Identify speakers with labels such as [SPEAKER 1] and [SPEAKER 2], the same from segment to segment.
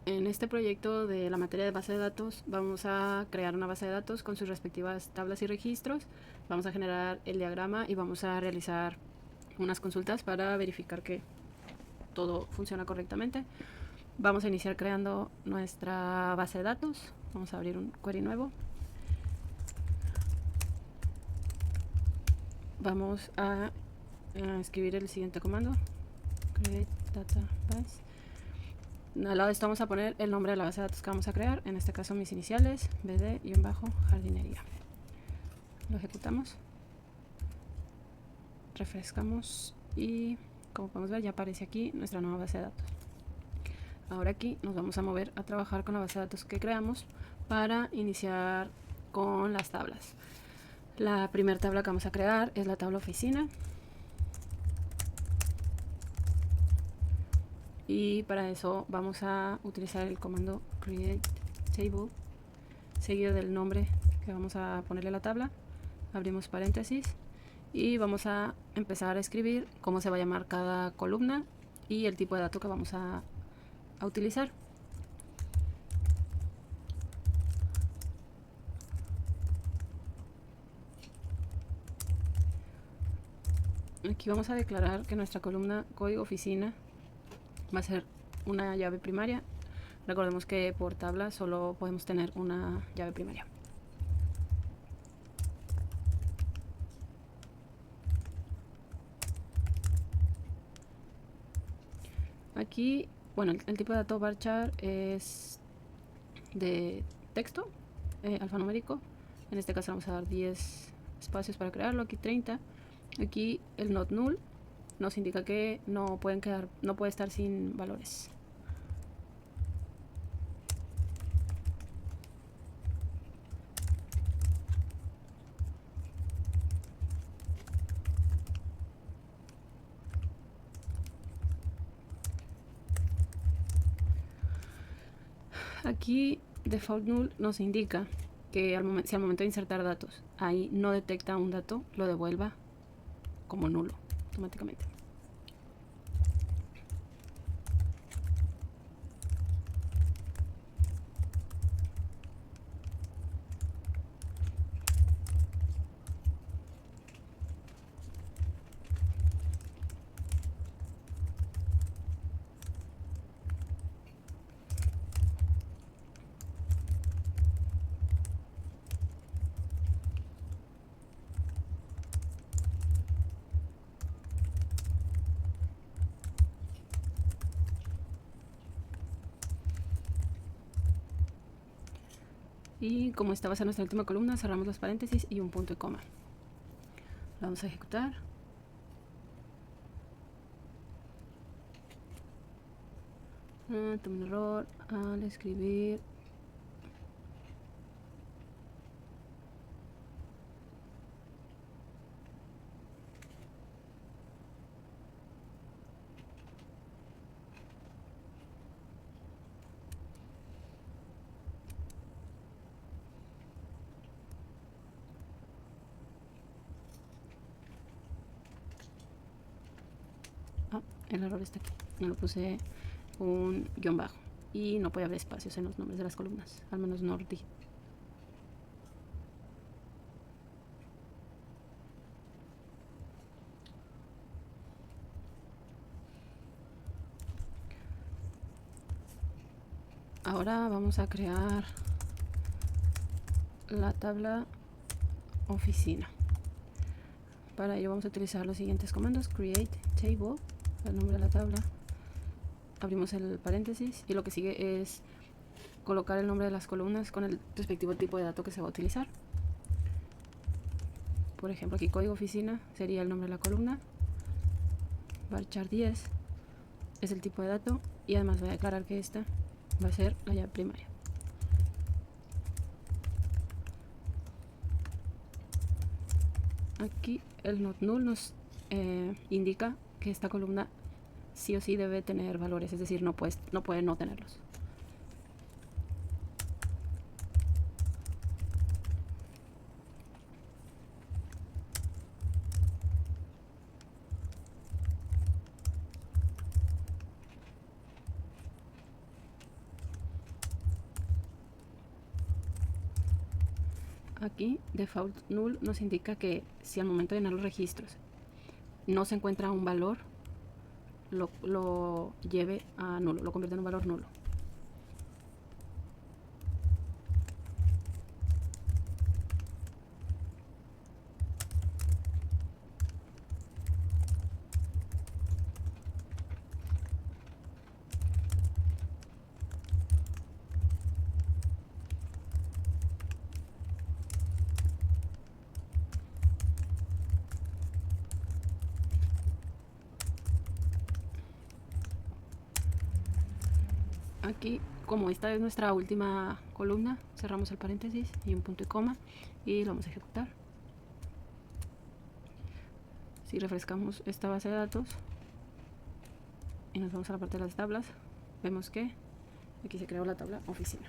[SPEAKER 1] En este proyecto de la materia de base de datos vamos a crear una base de datos con sus respectivas tablas y registros, vamos a generar el diagrama y vamos a realizar unas consultas para verificar que todo funciona correctamente. Vamos a iniciar creando nuestra base de datos. Vamos a abrir un query nuevo. Vamos a escribir el siguiente comando: create database. Al lado de esto vamos a poner el nombre de la base de datos que vamos a crear, en este caso mis iniciales, bd-jardinería. Lo ejecutamos, refrescamos y como podemos ver ya aparece aquí nuestra nueva base de datos. Ahora aquí nos vamos a mover a trabajar con la base de datos que creamos para iniciar con las tablas. La primera tabla que vamos a crear es la tabla oficina. Y para eso vamos a utilizar el comando create table seguido del nombre que vamos a ponerle a la tabla. Abrimos paréntesis y vamos a empezar a escribir cómo se va a llamar cada columna y el tipo de dato que vamos a utilizar. Aquí vamos a declarar que nuestra columna código oficina va a ser una llave primaria. Recordemos que por tabla solo podemos tener una llave primaria. Aquí, bueno, el tipo de dato varchar es de texto alfanumérico. En este caso vamos a dar 10 espacios para crearlo, aquí 30. Aquí el not null nos indica que no puede estar sin valores. Aquí default null nos indica que si al momento de insertar datos ahí no detecta un dato, lo devuelva como nulo automáticamente. Y como esta va a ser nuestra última columna, cerramos los paréntesis y un punto y coma. La vamos a ejecutar. Tuve un error al escribir. El error está aquí. No lo puse un guión bajo. Y no puede haber espacios en los nombres de las columnas. Al menos no dígito. Ahora vamos a crear la tabla oficina. Para ello vamos a utilizar los siguientes comandos: create table, el nombre de la tabla, abrimos el paréntesis y lo que sigue es colocar el nombre de las columnas con el respectivo tipo de dato que se va a utilizar. Por ejemplo, aquí código oficina sería el nombre de la columna, varchar 10 es el tipo de dato y además voy a declarar que esta va a ser la llave primaria. Aquí el not null nos indica que esta columna sí o sí debe tener valores, es decir, no puede no tenerlos. Aquí default null nos indica que si al momento de llenar los registros no se encuentra un valor, lo lleve a nulo, lo convierte en un valor nulo. Aquí, como esta es nuestra última columna, cerramos el paréntesis y un punto y coma y lo vamos a ejecutar. Si refrescamos esta base de datos y nos vamos a la parte de las tablas, vemos que aquí se creó la tabla oficina.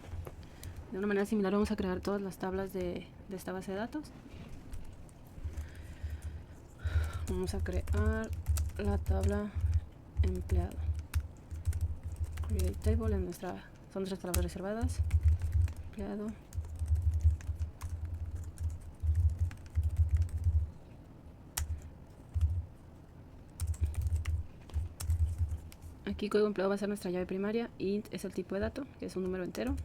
[SPEAKER 1] De una manera similar vamos a crear todas las tablas de esta base de datos. Vamos a crear la tabla empleado. Create table son nuestras tablas reservadas. Empleado. Aquí código empleado va a ser nuestra llave primaria. Int es el tipo de dato, que es un número entero.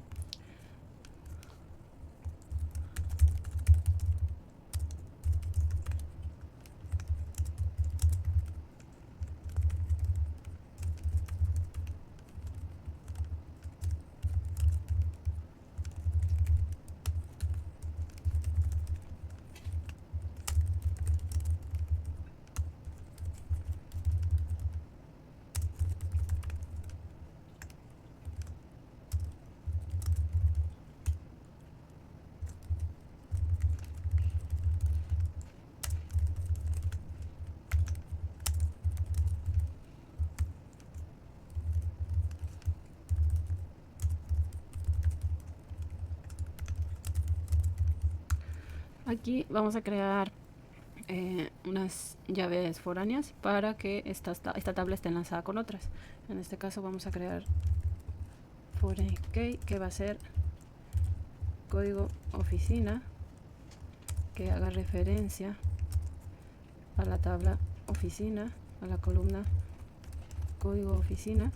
[SPEAKER 1] Aquí vamos a crear unas llaves foráneas para que esta tabla esté enlazada con otras. En este caso vamos a crear foreign key, que va a ser código oficina, que haga referencia a la tabla oficina, a la columna código oficina.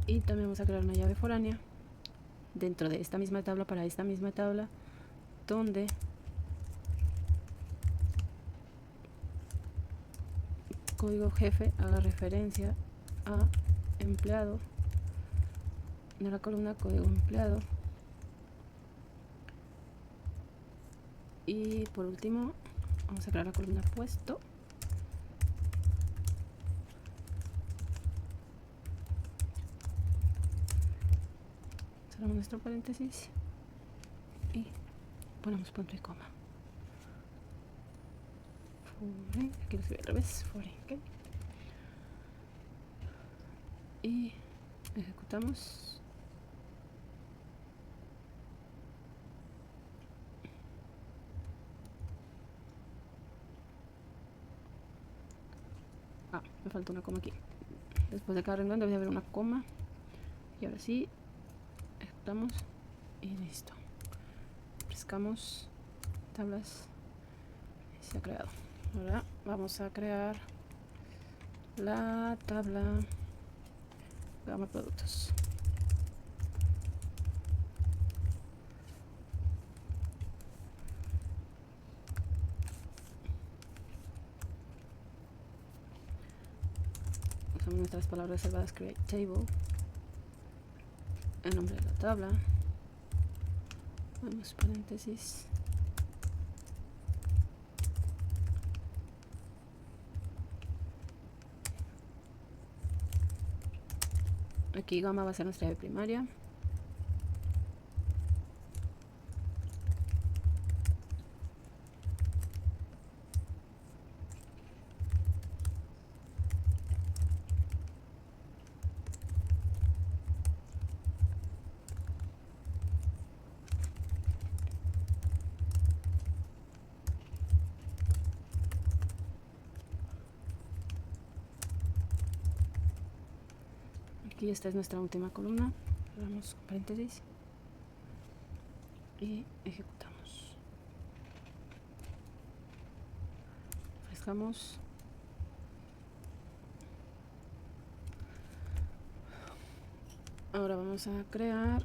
[SPEAKER 1] Y también vamos a crear una llave foránea dentro de esta misma tabla para esta misma tabla, donde código jefe haga referencia a empleado de la columna código empleado. Y por último vamos a crear la columna puesto. Cerramos nuestro paréntesis y ponemos punto y coma. Aquí lo escribí al revés. Okay. Y ejecutamos. Me falta una coma aquí. Después de cada renglón debe haber una coma. Y ahora sí, ejecutamos y listo. Refrescamos tablas y se ha creado. Ahora vamos a crear la tabla gama productos. Usamos nuestras palabras reservadas create table, el nombre de la tabla, vamos paréntesis, aquí gamma va a ser nuestra llave primaria. Aquí esta es nuestra última columna. Cerramos paréntesis y ejecutamos. Refrescamos. Ahora vamos a crear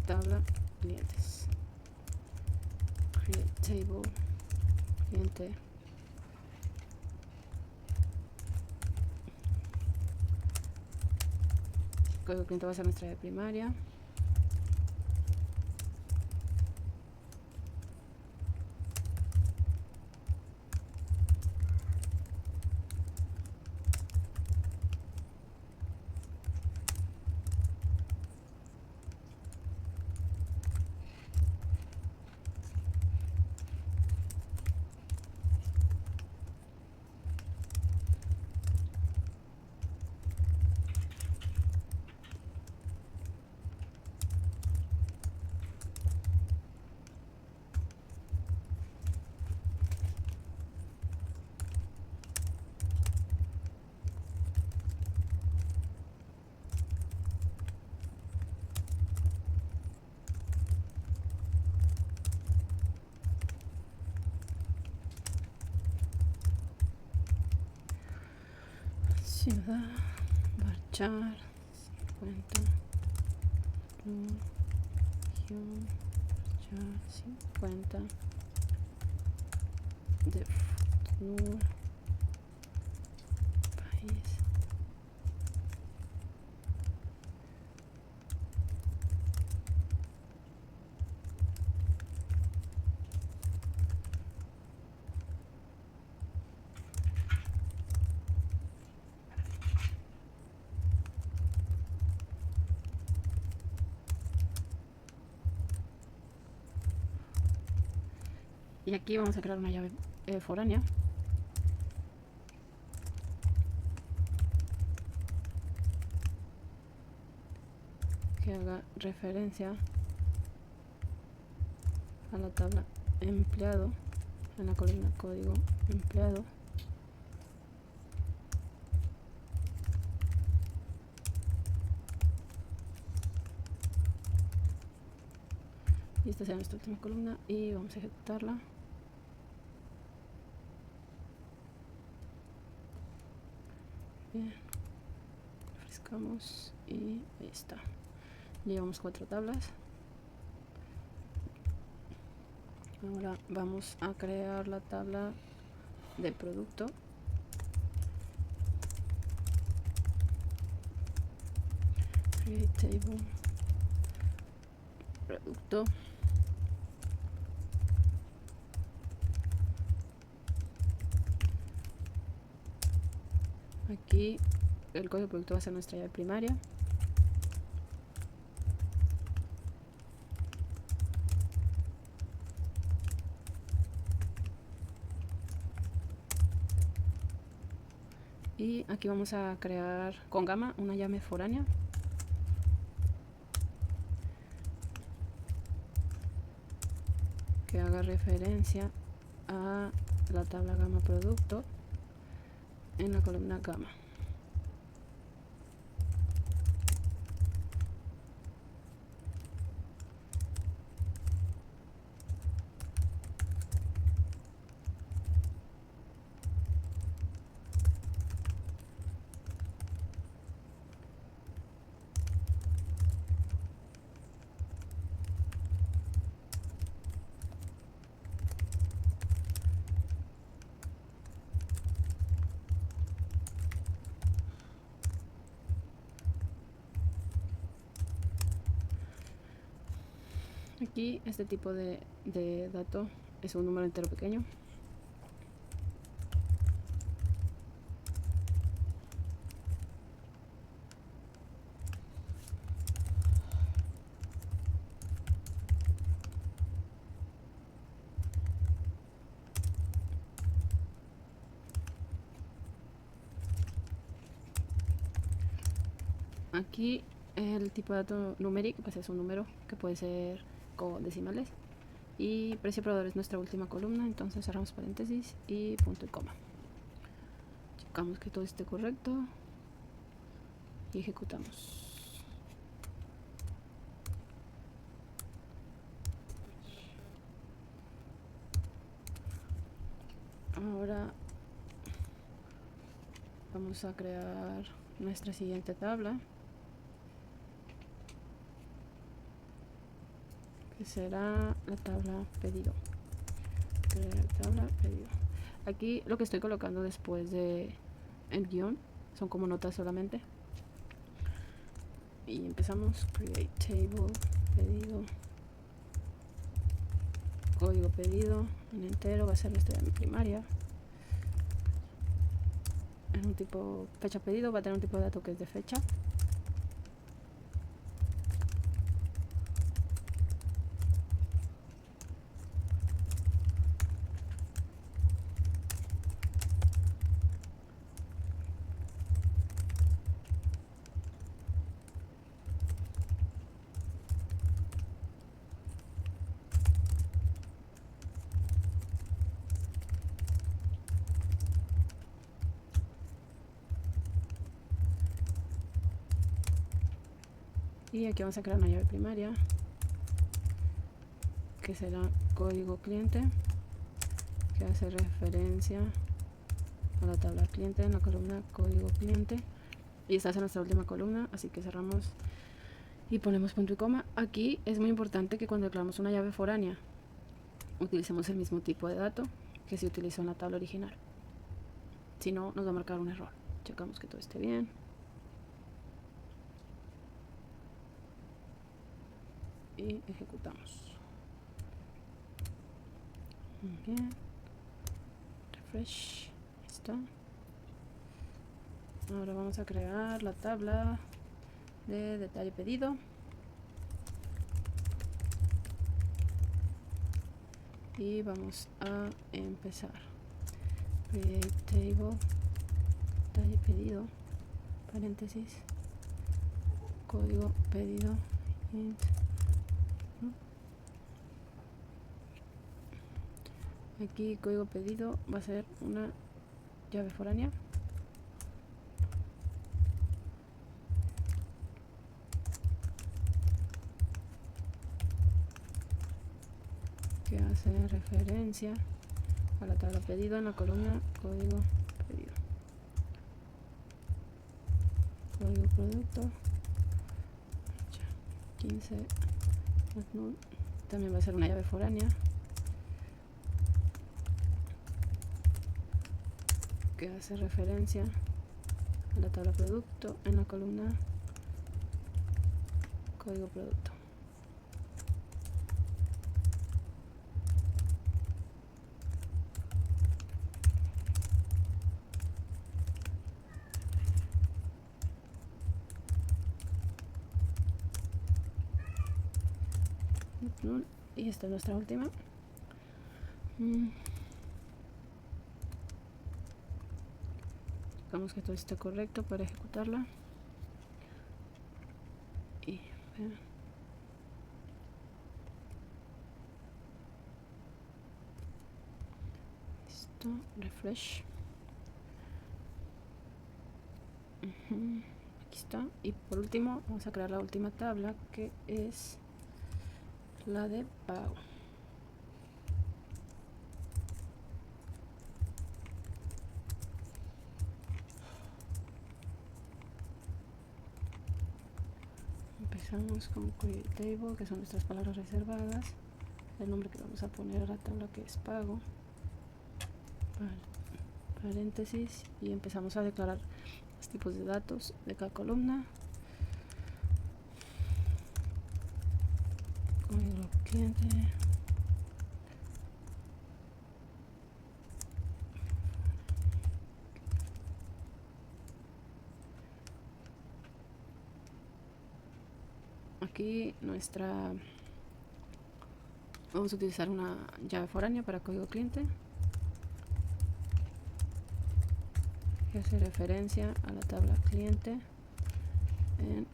[SPEAKER 1] tabla clientes. Create table cliente. El código cliente va a ser nuestra llave primaria. Ciudad, varchar, 50, región, varchar, 50, default, país. Y aquí vamos a crear una llave foránea. Que haga referencia a la tabla empleado en la columna código empleado. Y esta será nuestra última columna y vamos a ejecutarla. Bien, refrescamos y ahí está. Llevamos 4 tablas. Ahora vamos a crear la tabla de producto. Create table producto. Aquí el código de producto va a ser nuestra llave primaria. Y aquí vamos a crear con gamma una llave foránea. Que haga referencia a la tabla gamma producto en la columna gamma. Aquí este tipo de dato es un número entero pequeño. Aquí el tipo de dato numérico pues es un número que puede ser con decimales. Y precio proveedor es nuestra última columna, entonces cerramos paréntesis y punto y coma. Checamos que todo esté correcto. y ejecutamos. Ahora vamos a crear nuestra siguiente tabla, que será la tabla pedido. Crear tabla pedido. Aquí lo que estoy colocando después de el guión son como notas solamente. Y empezamos. Create table, pedido, código pedido en entero, va a ser la historia de mi primaria. En un tipo fecha pedido va a tener un tipo de dato que es de fecha. Y aquí vamos a crear una llave primaria que será código cliente, que hace referencia a la tabla cliente en la columna código cliente. Y esta es nuestra última columna, así que cerramos y ponemos punto y coma. Aquí es muy importante que cuando declaramos una llave foránea utilicemos el mismo tipo de dato que se utilizó en la tabla original. Si no, nos va a marcar un error. Checamos que todo esté bien. Y ejecutamos. Bien. Refresh. Ahí está. Ahora vamos a crear la tabla de detalle pedido. Y vamos a empezar. Create table, detalle pedido, paréntesis, código pedido, int. Aquí código pedido va a ser una llave foránea. Que hace referencia a la tabla pedido en la columna código pedido. Código producto 15 null. También va a ser una llave foránea que hace referencia a la tabla producto en la columna código producto. Y esta es nuestra última. Vamos que todo esté correcto para ejecutarla. Y listo, refresh. Aquí está. Y por último vamos a crear la última tabla, que es la de pago. Empezamos con create table, que son nuestras palabras reservadas, el nombre que vamos a poner a la tabla, que es pago, paréntesis, y empezamos a declarar los tipos de datos de cada columna. Código cliente, aquí vamos a utilizar una llave foránea para código cliente que hace referencia a la tabla cliente en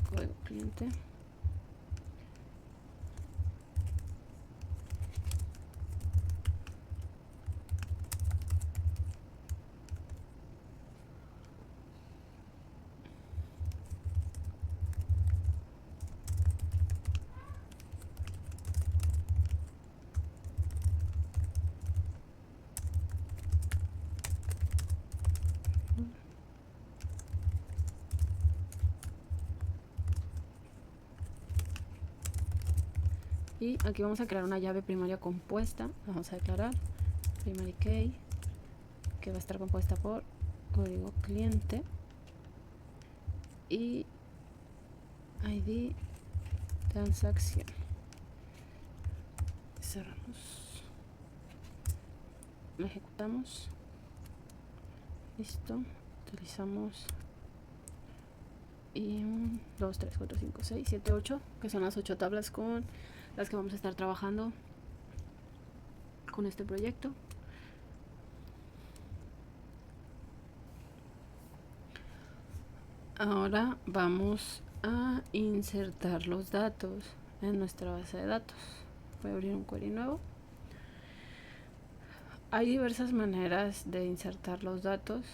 [SPEAKER 1] código cliente. Y aquí vamos a crear una llave primaria compuesta. Vamos a declarar primary key, que va a estar compuesta por código cliente y ID transacción. Cerramos, la ejecutamos, listo, utilizamos y 1, 2, 3, 4, 5, 6, 7, 8, que son las 8 tablas con las que vamos a estar trabajando con este proyecto. Ahora vamos a insertar los datos en nuestra base de datos. Voy a abrir un query nuevo. Hay diversas maneras de insertar los datos.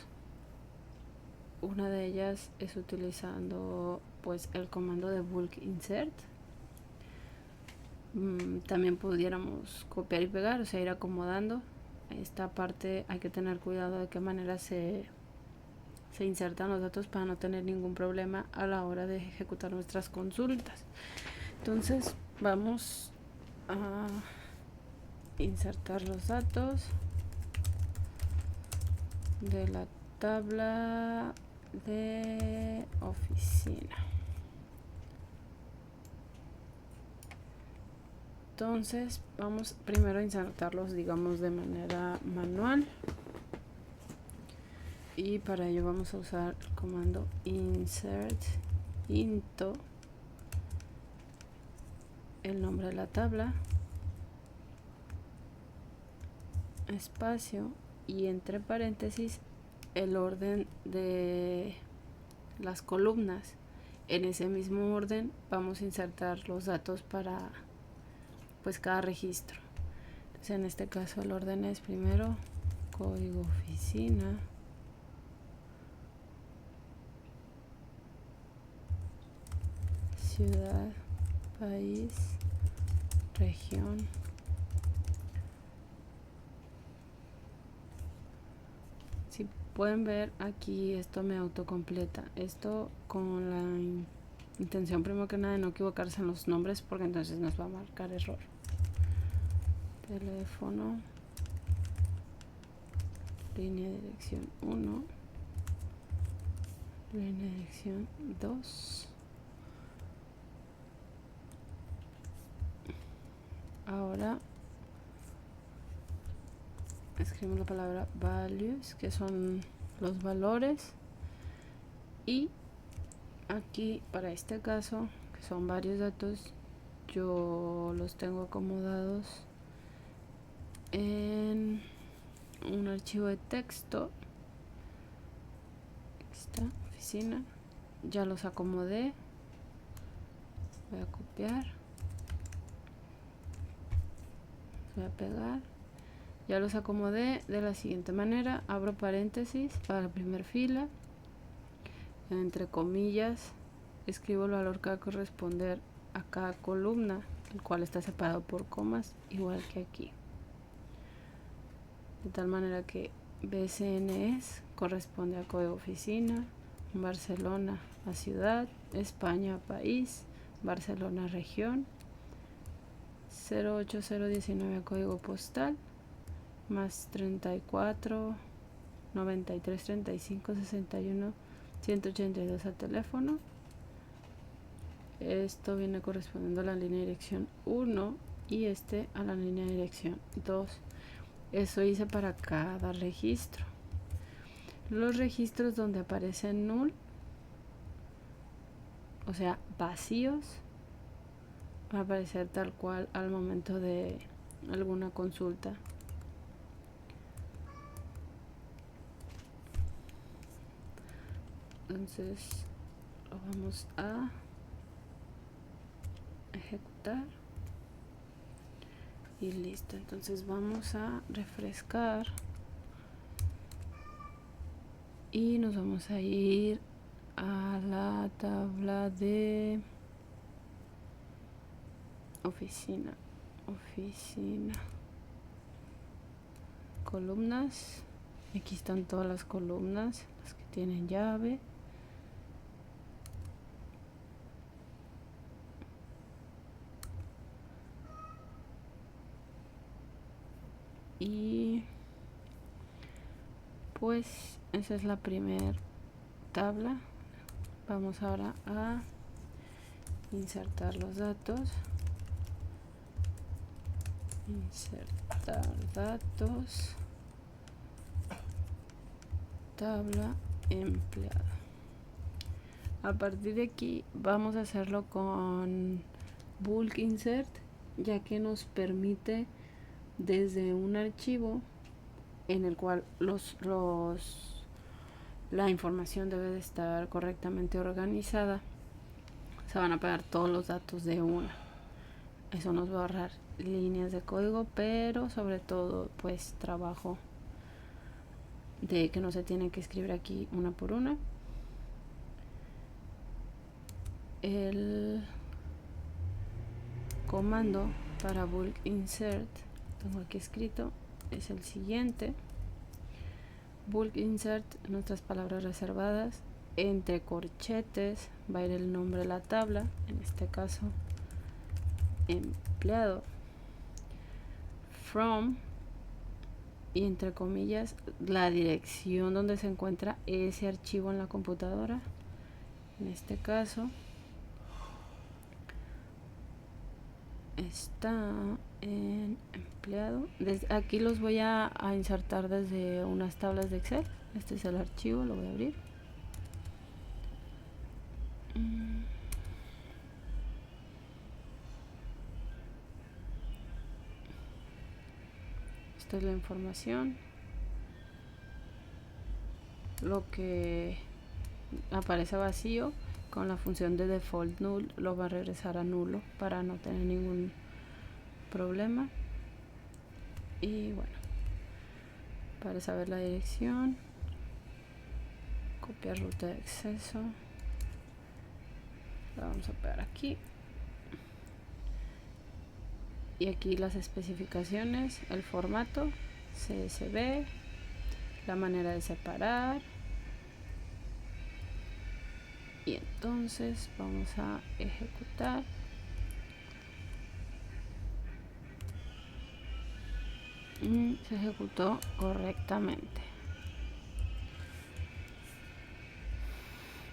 [SPEAKER 1] Una de ellas es utilizando pues el comando de bulk insert. También pudiéramos copiar y pegar, o sea, ir acomodando. Esta parte hay que tener cuidado de qué manera se insertan los datos para no tener ningún problema a la hora de ejecutar nuestras consultas. Entonces vamos a insertar los datos de la tabla de oficina. Entonces vamos primero a insertarlos, digamos, de manera manual, y para ello vamos a usar el comando insert into el nombre de la tabla, espacio y entre paréntesis el orden de las columnas. En ese mismo orden vamos a insertar los datos para pues cada registro. Entonces en este caso el orden es primero código oficina, ciudad, país, región, si pueden ver aquí esto me autocompleta, esto con la intención primero que nada de no equivocarse en los nombres, porque entonces nos va a marcar error. Teléfono, línea de dirección 1, línea de dirección 2. Ahora escribimos la palabra values, que son los valores, y aquí para este caso, que son varios datos, yo los tengo acomodados en un archivo de texto. Aquí está, oficina, ya los acomodé, voy a copiar, voy a pegar, ya los acomodé de la siguiente manera. Abro paréntesis para la primera fila, entre comillas escribo el valor que va a corresponder a cada columna, el cual está separado por comas, igual que aquí, de tal manera que BCNS corresponde a código oficina, Barcelona a ciudad, España a país, Barcelona región, 08019 a código postal, más 34 93 35 61 182 a teléfono. Esto viene correspondiendo a la línea de dirección 1 y este a la línea de dirección 2. Eso hice para cada registro. Los registros donde aparecen null, o sea, vacíos, va a aparecer tal cual al momento de alguna consulta. Entonces lo vamos a ejecutar y listo. Entonces vamos a refrescar y nos vamos a ir a la tabla de oficina, columnas. Aquí están todas las columnas, las que tienen llave. Y pues esa es la primera tabla. Vamos ahora a insertar los datos. Insertar datos. Tabla empleado. A partir de aquí vamos a hacerlo con bulk insert, ya que nos permite desde un archivo en el cual la información debe de estar correctamente organizada, se van a pegar todos los datos de una. Eso nos va a ahorrar líneas de código, pero sobre todo pues trabajo de que no se tiene que escribir aquí una por una. El comando para bulk insert, tengo aquí escrito, es el siguiente. Bulk insert, nuestras palabras reservadas, entre corchetes va a ir el nombre de la tabla, en este caso empleado, from, y entre comillas la dirección donde se encuentra ese archivo en la computadora, en este caso está en empleado. Desde aquí los voy a insertar desde unas tablas de Excel. Este es el archivo, lo voy a abrir. Esta es la información. Lo que aparece vacío con la función de default null lo va a regresar a nulo para no tener ningún problema. Y bueno, para saber la dirección, copiar ruta de acceso, la vamos a pegar aquí. Y aquí las especificaciones, el formato, CSV, la manera de separar. Y entonces vamos a ejecutar. Se ejecutó correctamente.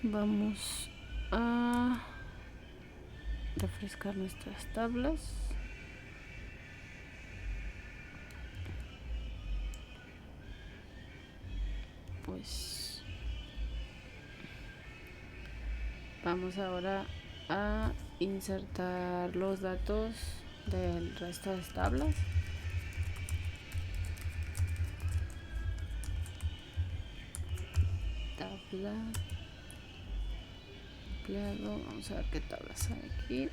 [SPEAKER 1] Vamos a refrescar nuestras tablas. Pues vamos ahora a insertar los datos del resto de tablas. Tabla empleado, vamos a ver qué tablas hay aquí.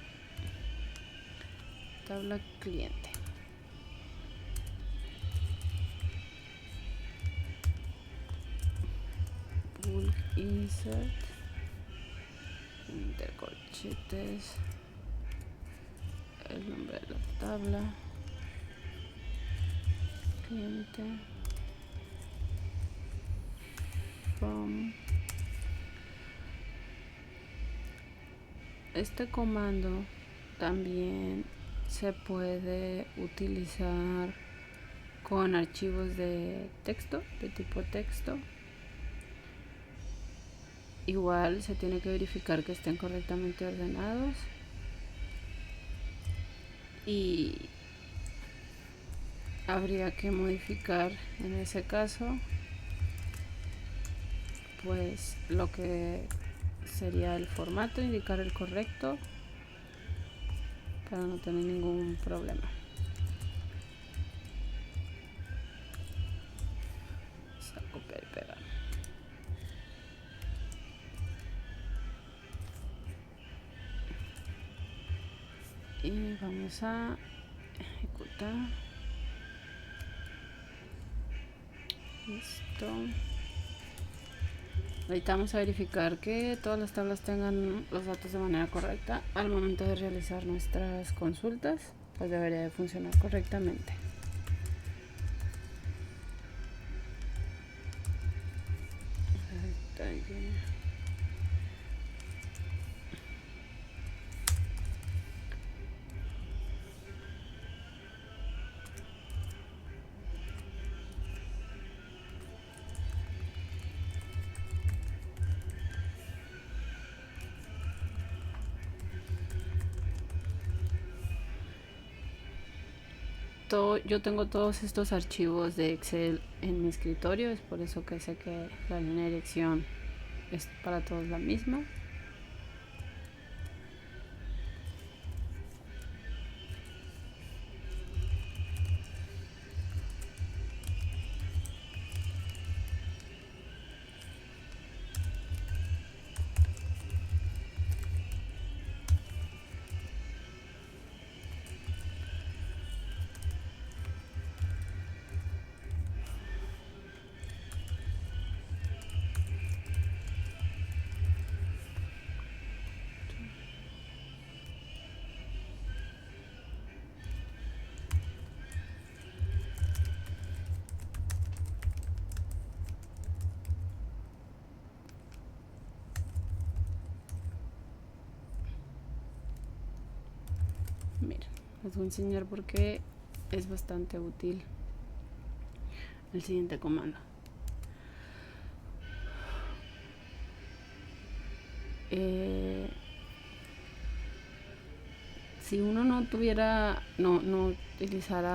[SPEAKER 1] Tabla cliente. Bulk insert. De corchetes. El nombre de la tabla. Cliente. From. Este comando también se puede utilizar con archivos de texto, de tipo texto. Igual se tiene que verificar que estén correctamente ordenados. Y habría que modificar en ese caso pues lo que sería el formato, indicar el correcto para no tener ningún problema. Vamos a copiar y pegar. Y vamos a ejecutar. Listo. Ahorita vamos a verificar que todas las tablas tengan los datos de manera correcta. Al momento de realizar nuestras consultas, pues debería de funcionar correctamente. yo tengo todos estos archivos de Excel en mi escritorio, es por eso que sé que la línea de dirección es para todos la misma. Miren, les voy a enseñar por qué es bastante útil el siguiente comando. Si uno no utilizara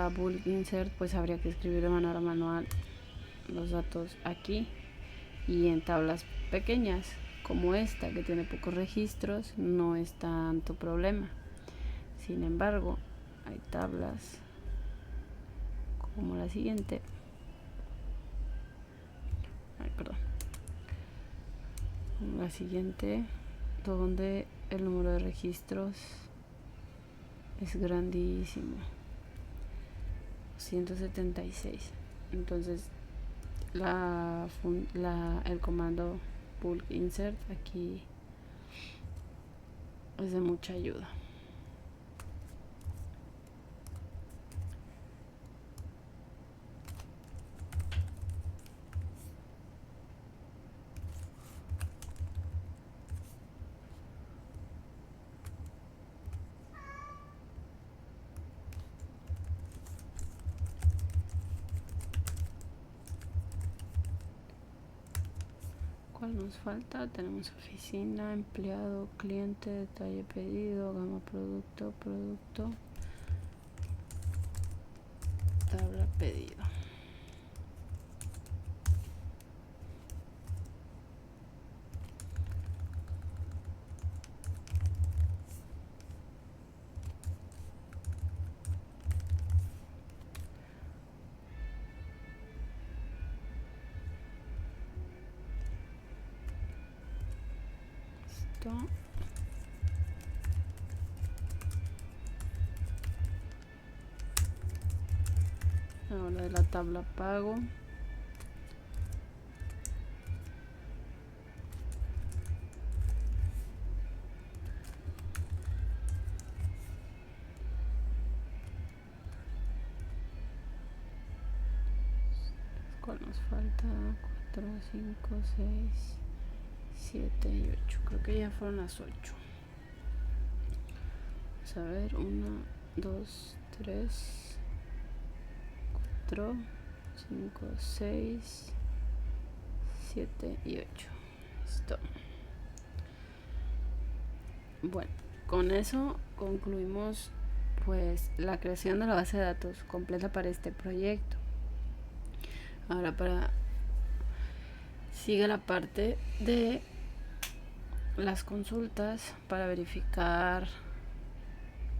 [SPEAKER 1] bulk insert, pues habría que escribir de manera manual los datos aquí y en tablas pequeñas como esta que tiene pocos registros no es tanto problema. Sin embargo, hay tablas como la siguiente. La siguiente, donde el número de registros es grandísimo, 176. Entonces el comando bulk insert aquí es de mucha ayuda. ¿Cuál nos falta? Tenemos oficina, empleado, cliente, detalle pedido, gama producto, tabla pedido. Ahora de la tabla pago. ¿Cuál nos falta? 4, 5, 6, 7 y 8. Creo que ya fueron las 8. Vamos a ver, 1, 2, 3, 4, 5, 6, 7 y 8. Listo. Bueno, con eso concluimos pues la creación de la base de datos completa para este proyecto. Ahora sigue la parte de las consultas para verificar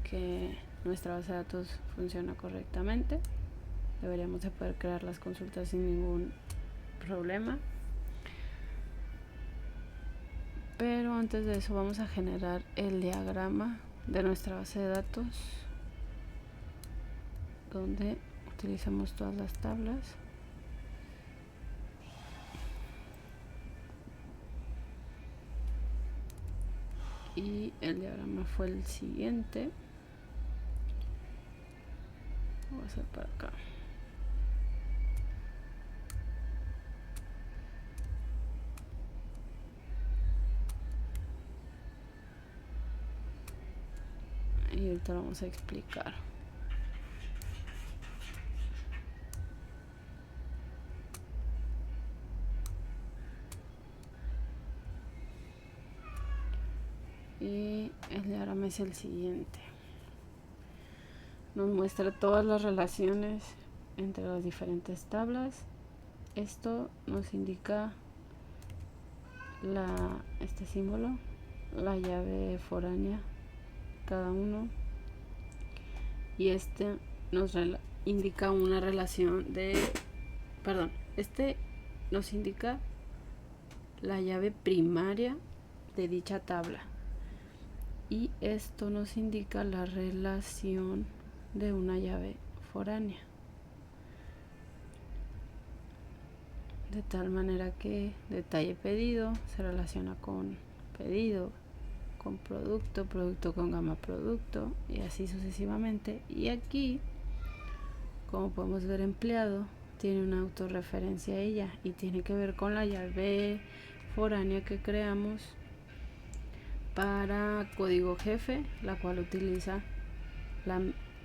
[SPEAKER 1] que nuestra base de datos funciona correctamente. Deberíamos de poder crear las consultas sin ningún problema. Pero antes de eso vamos a generar el diagrama de nuestra base de datos, donde utilizamos todas las tablas. Y el diagrama fue el siguiente. Voy a hacer para acá. Y ahorita lo vamos a explicar. Y el diagrama es el siguiente. nos muestra todas las relaciones entre las diferentes tablas. Esto nos indica este símbolo, la llave foránea, cada uno, y este nos indica una relación de, perdón, este nos indica la llave primaria de dicha tabla, y esto nos indica la relación de una llave foránea, de tal manera que detalle pedido se relaciona con pedido, con producto, producto con gama producto, y así sucesivamente. Y aquí, como podemos ver, empleado tiene una autorreferencia a ella y tiene que ver con la llave foránea que creamos para código jefe, la cual utiliza la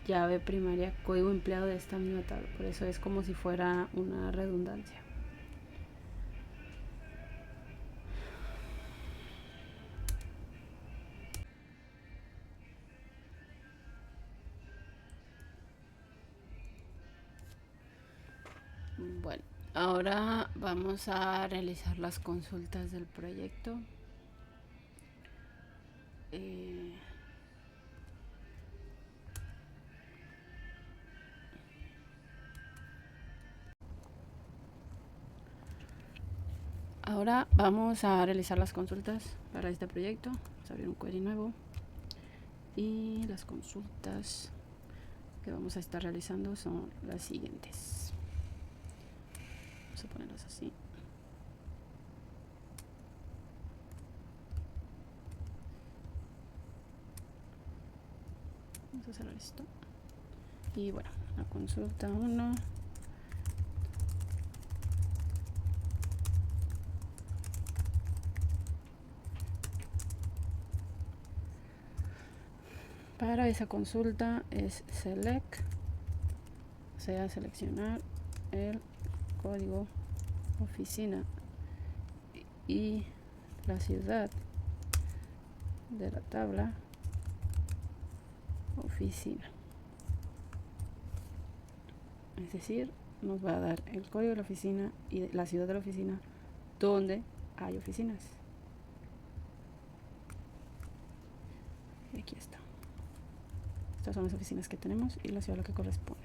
[SPEAKER 1] llave primaria código empleado de esta misma tabla. Por eso es como si fuera una redundancia. Bueno, ahora vamos a realizar las consultas del proyecto. Ahora vamos a realizar las consultas para este proyecto. Vamos a abrir un query nuevo. Y las consultas que vamos a estar realizando son las siguientes. Vamos a ponerlas así. Vamos a cerrar esto. Y bueno, la consulta 1. Para esa consulta es select, o sea, seleccionar el código oficina y la ciudad de la tabla oficina. Es decir, nos va a dar el código de la oficina y la ciudad de la oficina donde hay oficinas. Y aquí está. Estas son las oficinas que tenemos y la ciudad a la que corresponde.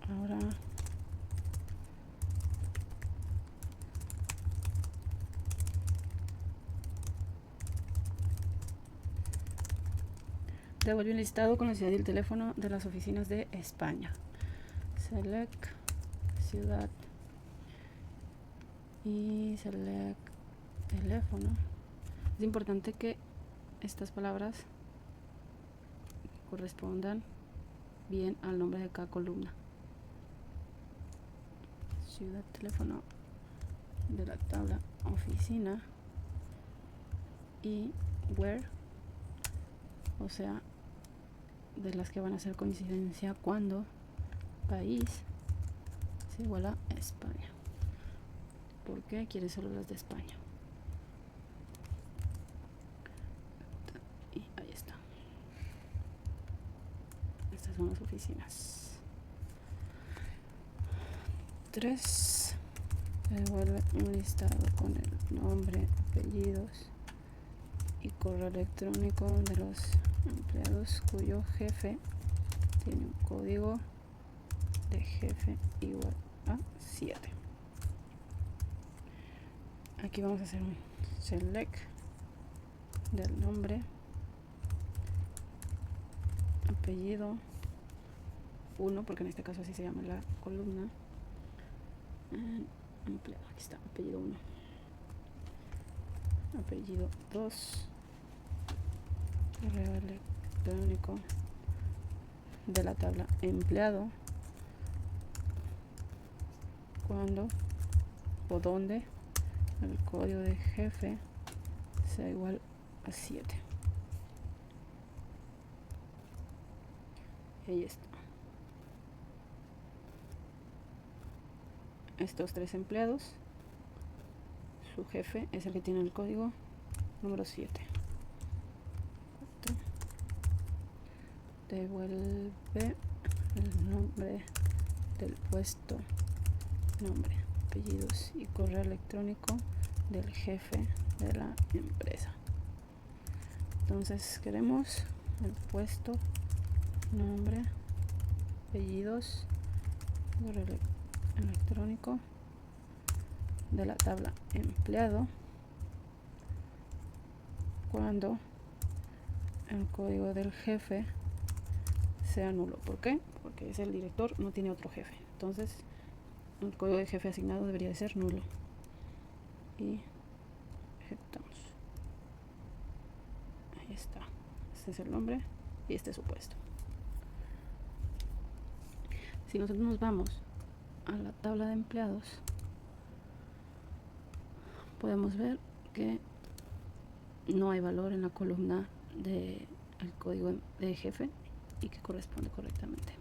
[SPEAKER 1] Ahora devuelve un listado con la ciudad y el teléfono de las oficinas de España. Select ciudad y select teléfono. Es importante que estas palabras correspondan bien al nombre de cada columna. Ciudad, teléfono de la tabla oficina y where, o sea, de las que van a hacer coincidencia cuando país se iguala a España. ¿Por qué quiere solo las de España? Y ahí está. Estas son las oficinas. 3. Devuelve un listado con el nombre, apellidos y correo electrónico de los empleados cuyo jefe tiene un código de jefe igual a 7. Aquí vamos a hacer un select del nombre, apellido 1, porque en este caso así se llama la columna. Empleado, aquí está, apellido 1, apellido 2, correo electrónico de la tabla empleado, cuando o donde el código de jefe sea igual a 7. Ahí está. Estos 3 empleados, su jefe es el que tiene el código número 7. devuelve el nombre del puesto, nombre, apellidos y correo electrónico del jefe de la empresa. Entonces queremos el puesto, nombre, apellidos, correo electrónico de la tabla empleado cuando el código del jefe sea nulo. ¿Por qué? Porque es el director, no tiene otro jefe. Entonces el código de jefe asignado debería de ser nulo. Y ejecutamos. Ahí está. Este es el nombre y este es su puesto. Si nosotros nos vamos a la tabla de empleados, podemos ver que no hay valor en la columna del código de jefe y que corresponde correctamente.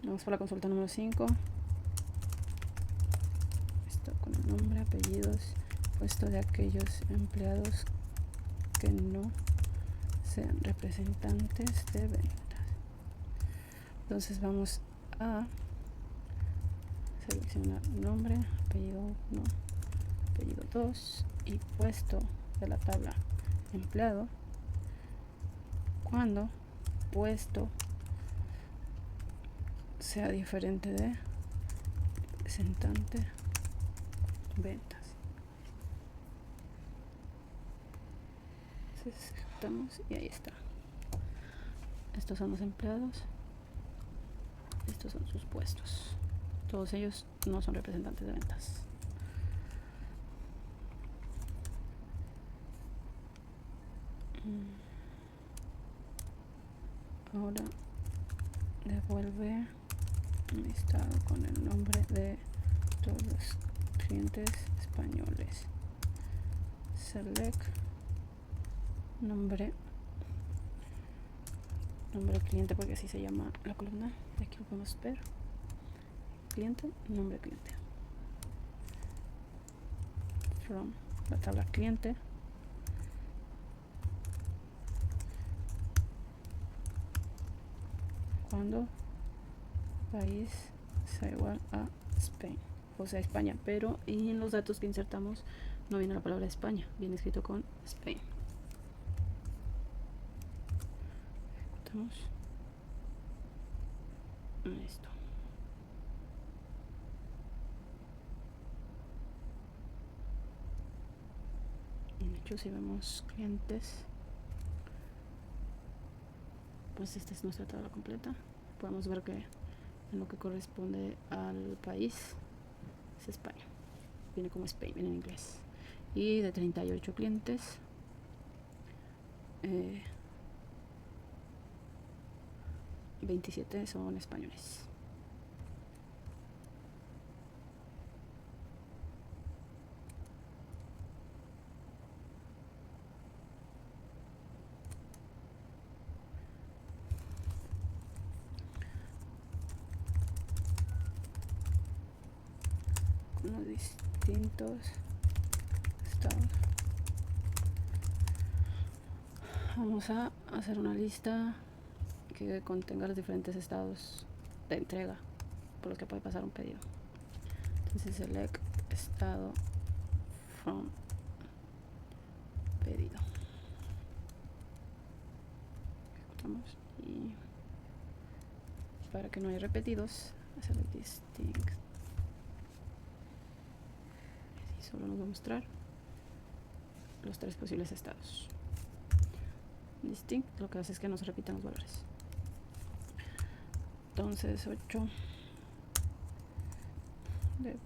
[SPEAKER 1] Vamos por la consulta número 5. Esto con el nombre, apellidos, puesto de aquellos empleados que no sean representantes de ventas. Entonces vamos a seleccionar nombre, apellido 1, apellido 2 y puesto de la tabla empleado cuando puesto sea diferente de representante ventas. Entonces ejecutamos y ahí está. Estos son los empleados, estos son sus puestos. Todos ellos no son representantes de ventas. Ahora devuelve un listado con el nombre de todos los clientes españoles. Select nombre cliente, porque así se llama la columna. Aquí lo podemos ver. Cliente, nombre cliente. From la tabla cliente. Cuando país sea igual a Spain, o sea España, pero y en los datos que insertamos no viene la palabra España, viene escrito con Spain. Ejecutamos. Listo. De hecho, si vemos clientes, pues esta es nuestra tabla completa. Podemos ver que en lo que corresponde al país es España, viene como Spain, viene en inglés. Y de 38 clientes, 27 son españoles. Con los distintos estados. Vamos a hacer una lista que contenga los diferentes estados de entrega por los que puede pasar un pedido. Entonces select estado from pedido. Ejecutamos y para que no haya repetidos, select distinct. Así solo nos va a mostrar los 3 posibles estados. Distinct lo que hace es que no se repitan los valores. Entonces 8 de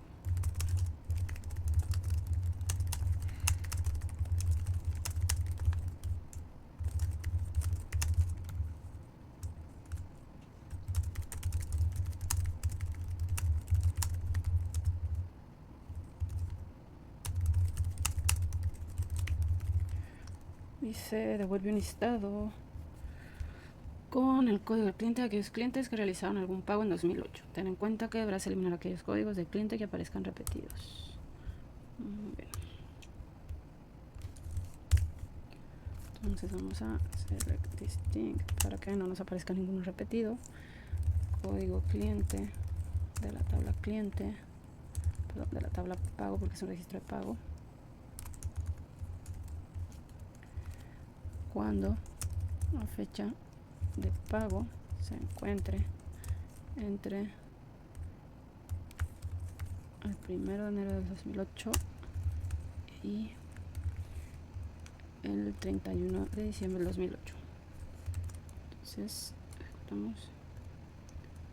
[SPEAKER 1] dice devuelve un listado con el código del cliente a aquellos clientes que realizaron algún pago en 2008. Ten en cuenta que deberás eliminar aquellos códigos de cliente que aparezcan repetidos. Bien. Entonces vamos a select distinct para que no nos aparezca ninguno repetido. Código cliente de la tabla cliente, perdón, de la tabla pago, porque es un registro de pago. Cuando la fecha de pago se encuentre entre el 1 de enero del 2008 y el 31 de diciembre del 2008. Entonces ejecutamos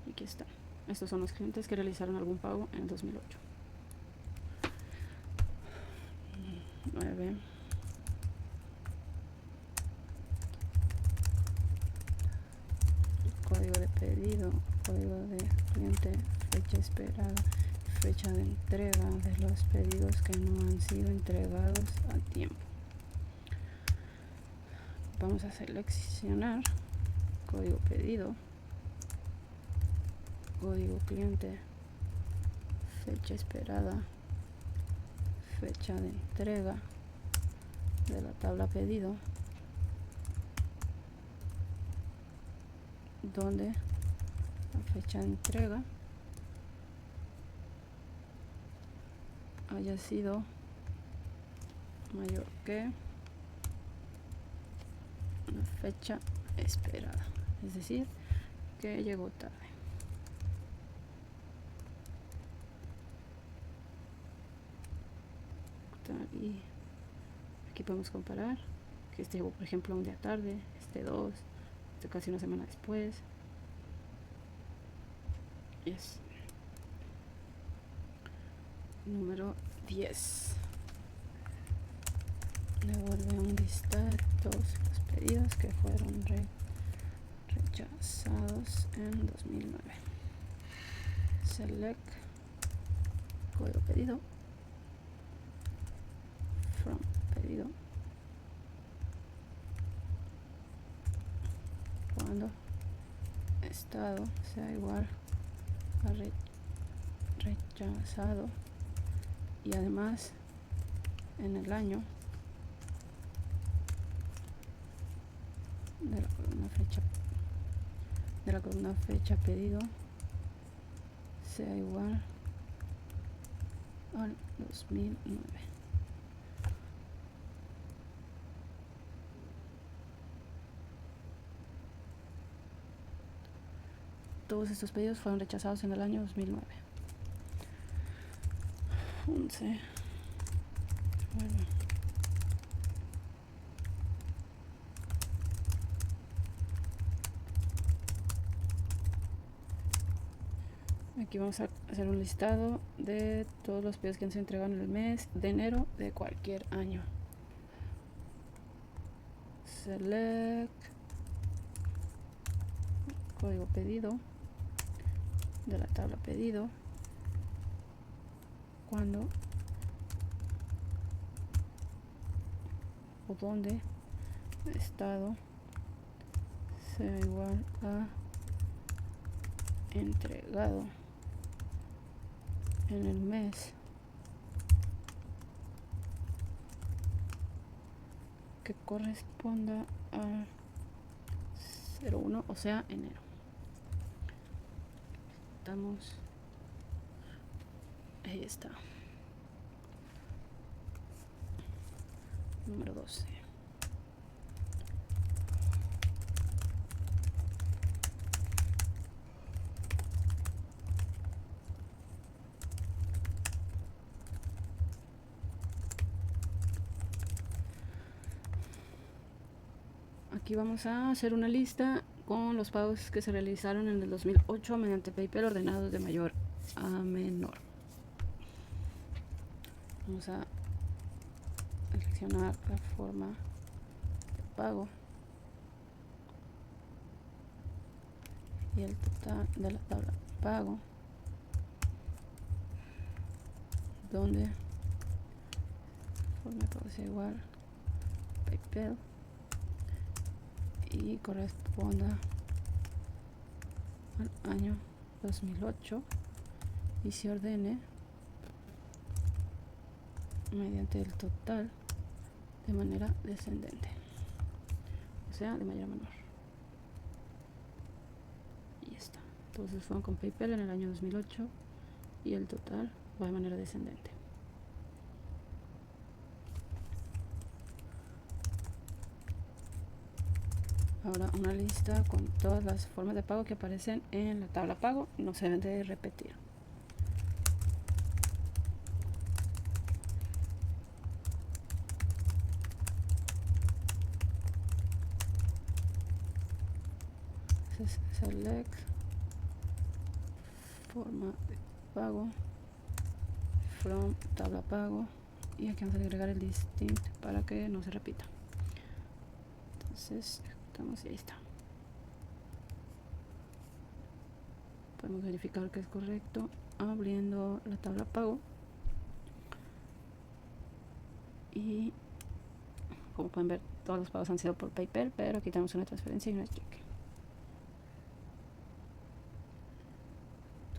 [SPEAKER 1] y aquí está. Estos son los clientes que realizaron algún pago en el 2008. 9. Código de pedido, código de cliente, fecha esperada, fecha de entrega de los pedidos que no han sido entregados a tiempo. Vamos a seleccionar código pedido, código cliente, fecha esperada, fecha de entrega de la tabla pedido, donde la fecha de entrega haya sido mayor que la fecha esperada, es decir, que llegó tarde. Y aquí podemos comparar que este llegó, por ejemplo, un día tarde, este 2, este casi una semana después. Yes. Número 10. Devuelve un listado de todos los pedidos que fueron rechazados en 2009. Select código pedido, from pedido, cuando estado sea igual a rechazado, y además en el año de la columna fecha pedido sea igual al 2009. Todos estos pedidos fueron rechazados en el año 2009. 11. Bueno. Aquí vamos a hacer un listado de todos los pedidos que se entregaron en el mes de enero de cualquier año. Select código pedido de la tabla pedido, cuando o donde estado sea igual a entregado en el mes que corresponda a 01, o sea, enero. Estamos, ahí está. Número 12. Aquí vamos a hacer una lista con los pagos que se realizaron en el 2008 mediante PayPal ordenados de mayor a menor. Vamos a seleccionar la forma de pago y el total de la tabla de pago, donde forma de pago sea igual a PayPal y corresponda al año 2008 y se ordene mediante el total de manera descendente. sea de mayor a menor. Y ya está. Entonces fueron con PayPal en el año 2008 y el total va de manera descendente. Ahora una lista con todas las formas de pago que aparecen en la tabla pago, no se deben de repetir. Entonces, select forma de pago from tabla pago y aquí vamos a agregar el distinct para que no se repita. Entonces ejecutamos y ahí está. Podemos verificar que es correcto abriendo la tabla pago y como pueden ver todos los pagos han sido por PayPal, pero aquí tenemos una transferencia y una cheque.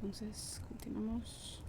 [SPEAKER 1] Entonces continuamos.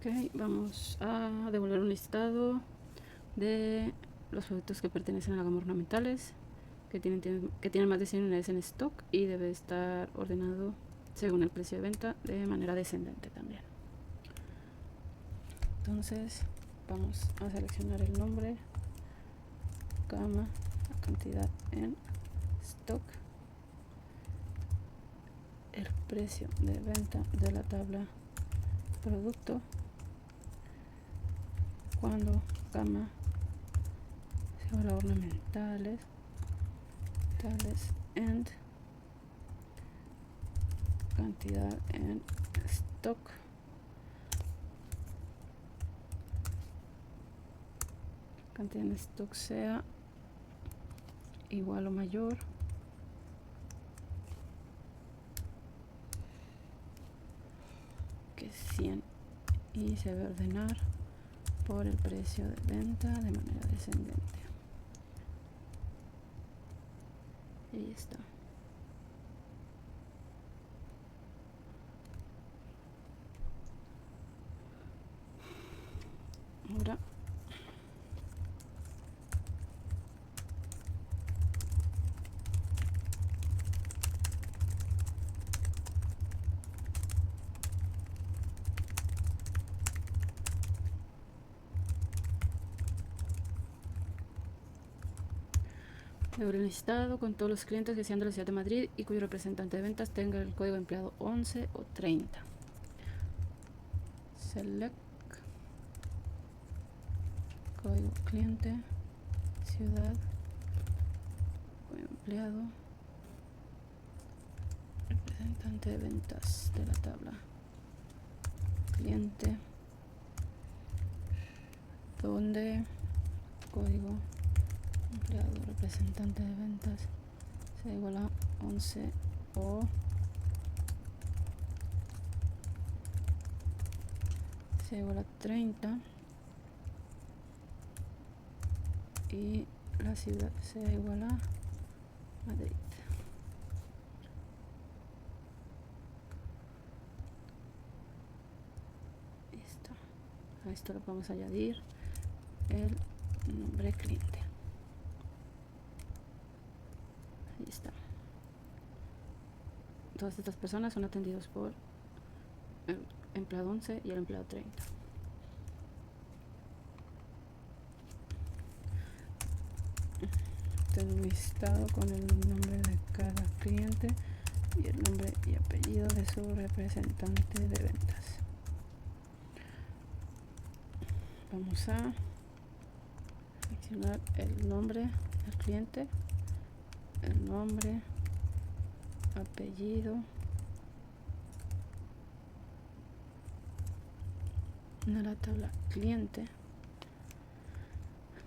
[SPEAKER 1] Ok, vamos a devolver un listado de los productos que pertenecen a la gama ornamentales que tienen más de 100 unidades en stock y debe estar ordenado según el precio de venta de manera descendente también. Entonces vamos a seleccionar el nombre, gama, la cantidad en stock, el precio de venta de la tabla producto, cuando gama se va a ornamentales, tales and cantidad en stock, cantidad en stock sea igual o mayor que 100 y se debe ordenar por el precio de venta de manera descendente. Y ahí está. Ahora Deberé un listado con todos los clientes que sean de la ciudad de Madrid y cuyo representante de ventas tenga el código empleado 11 o 30. Select código cliente, ciudad, código empleado, representante de ventas de la tabla cliente, donde código empleado representante de ventas sea igual a 11 o sea igual a 30 y la ciudad sea igual a Madrid. Listo. A esto le vamos a añadir el nombre cliente. Ahí está. Todas estas personas son atendidos por el empleado 11 y el empleado 30. Tengo un listado con el nombre de cada cliente y el nombre y apellido de su representante de ventas. Vamos a seleccionar el nombre del cliente, el nombre, apellido, de la tabla cliente,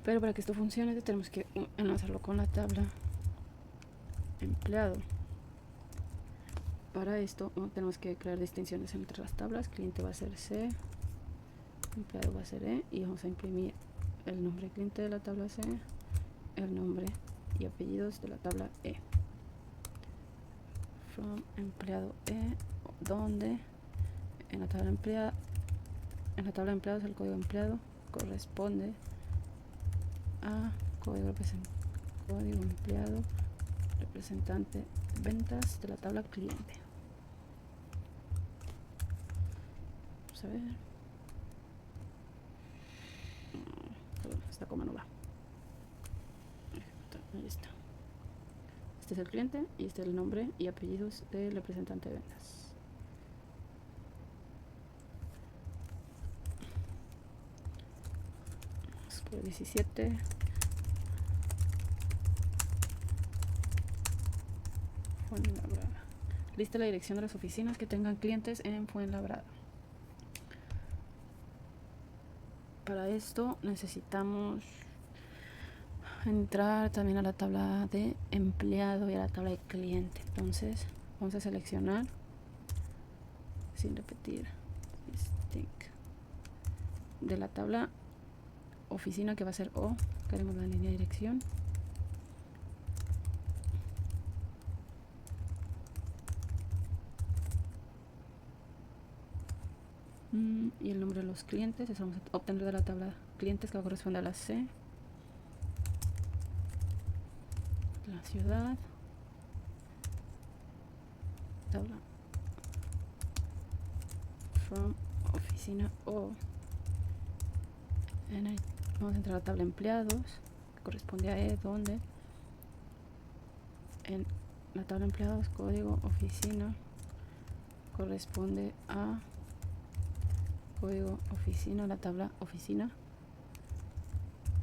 [SPEAKER 1] Pero para que esto funcione tenemos que enlazarlo con la tabla empleado. Para esto tenemos que crear distinciones entre las tablas. Cliente va a ser C, empleado va a ser E, y vamos a imprimir el nombre cliente de la tabla C, el nombre y apellidos de la tabla E. From empleado E, donde en la tabla empleada, empleados el código empleado corresponde a código empleado representante ventas de la tabla cliente. Vamos a ver. Perdón, esta coma no va. Ahí está. Este es el cliente y este es el nombre y apellidos del representante de ventas. Por 17. Fuenlabrada. Lista la dirección de las oficinas que tengan clientes en Fuenlabrada. Para esto necesitamos entrar también a la tabla de empleado y a la tabla de cliente. Entonces vamos a seleccionar, sin repetir, de la tabla oficina, que va a ser O, queremos la línea de dirección. Y el nombre de los clientes, eso vamos a obtener de la tabla clientes, que va a corresponder a la C. La ciudad, tabla from oficina O. Vamos a entrar a la tabla empleados, que corresponde a E, donde en la tabla empleados código oficina corresponde a código oficina, la tabla oficina,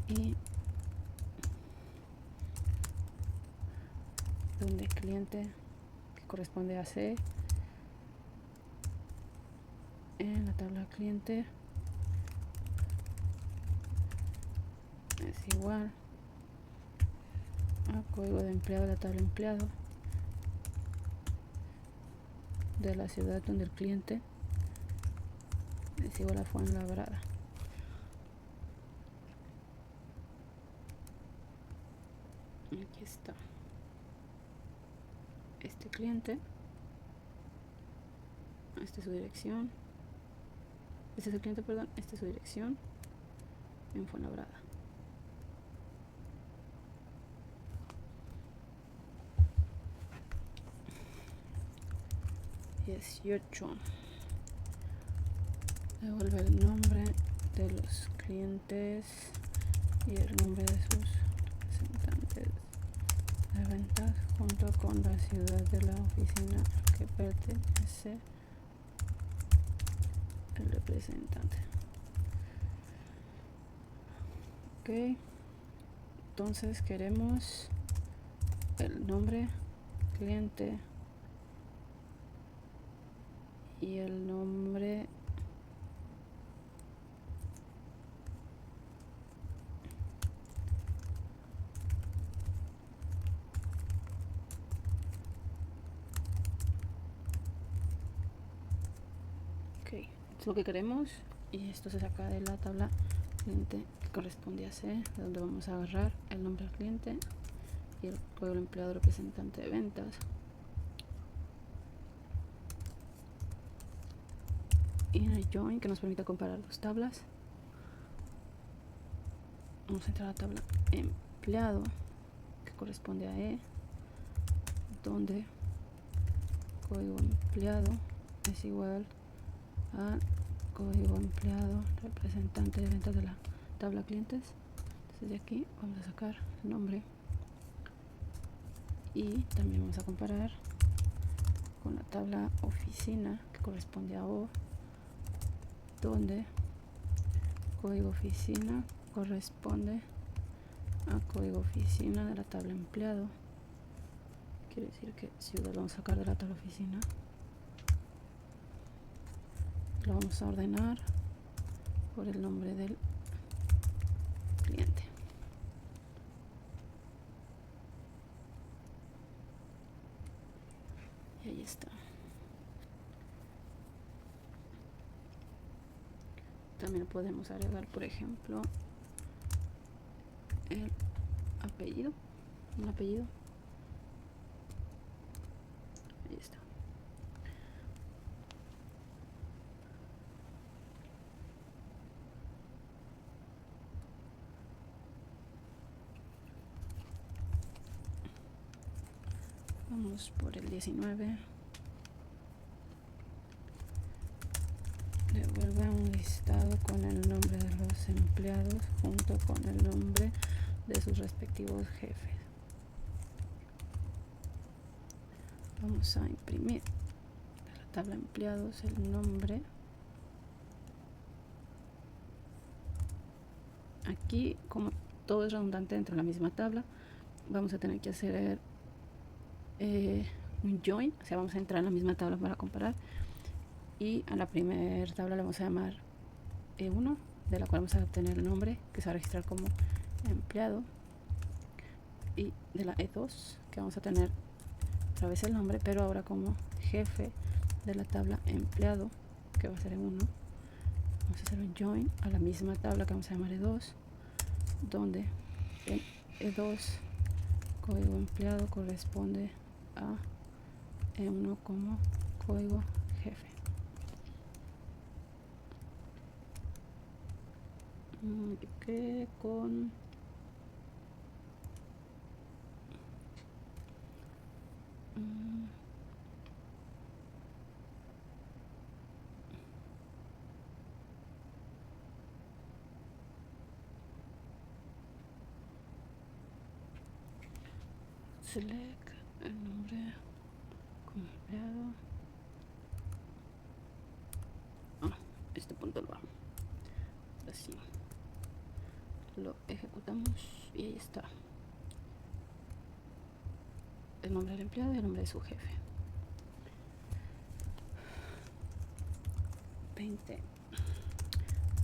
[SPEAKER 1] y donde cliente, que corresponde a C, en la tabla cliente es igual a código de empleado de la tabla empleado de la ciudad donde el cliente es igual a Fuenlabrada. Aquí está este cliente, esta es su dirección, este es el cliente, perdón, esta es su dirección en Fuenlabrada. Devuelve el nombre de los clientes y el nombre de sus representantes de ventas junto con la ciudad de la oficina que pertenece el representante. Ok, entonces queremos el nombre cliente y el nombre es lo que queremos, y esto se saca de la tabla cliente que corresponde a C, de donde vamos a agarrar el nombre del cliente y el código del empleado representante de ventas. Y en el join, que nos permite comparar dos tablas, vamos a entrar a la tabla empleado, que corresponde a E, donde código empleado es igual a código empleado representante de ventas de la tabla clientes. Entonces de aquí vamos a sacar el nombre y también vamos a comparar con la tabla oficina, que corresponde a O, donde código oficina corresponde a código oficina de la tabla empleado. Quiere decir que ciudad lo vamos a sacar de la tabla oficina, lo vamos a ordenar por el nombre del cliente. está. También podemos agregar, por ejemplo, el apellido, un apellido. Ahí está. Vamos por el 19. Devuelve un listado con el nombre de los empleados junto con el nombre de sus respectivos jefes. Vamos a imprimir de la tabla empleados el nombre. Aquí, como todo es redundante dentro de la misma tabla, vamos a tener que hacer un join, o sea, vamos a entrar en la misma tabla para comparar, y a la primera tabla le vamos a llamar E1, de la cual vamos a obtener el nombre que se va a registrar como empleado, y de la E2 que vamos a tener otra vez el nombre, pero ahora como jefe de la tabla empleado, que va a ser E1. Vamos a hacer un join a la misma tabla que vamos a llamar E2, donde el E2 código empleado corresponde a E1 como código jefe. Que con select el nombre como empleado. Este punto lo va. Así lo ejecutamos y ahí está el nombre del empleado y el nombre de su jefe. 20.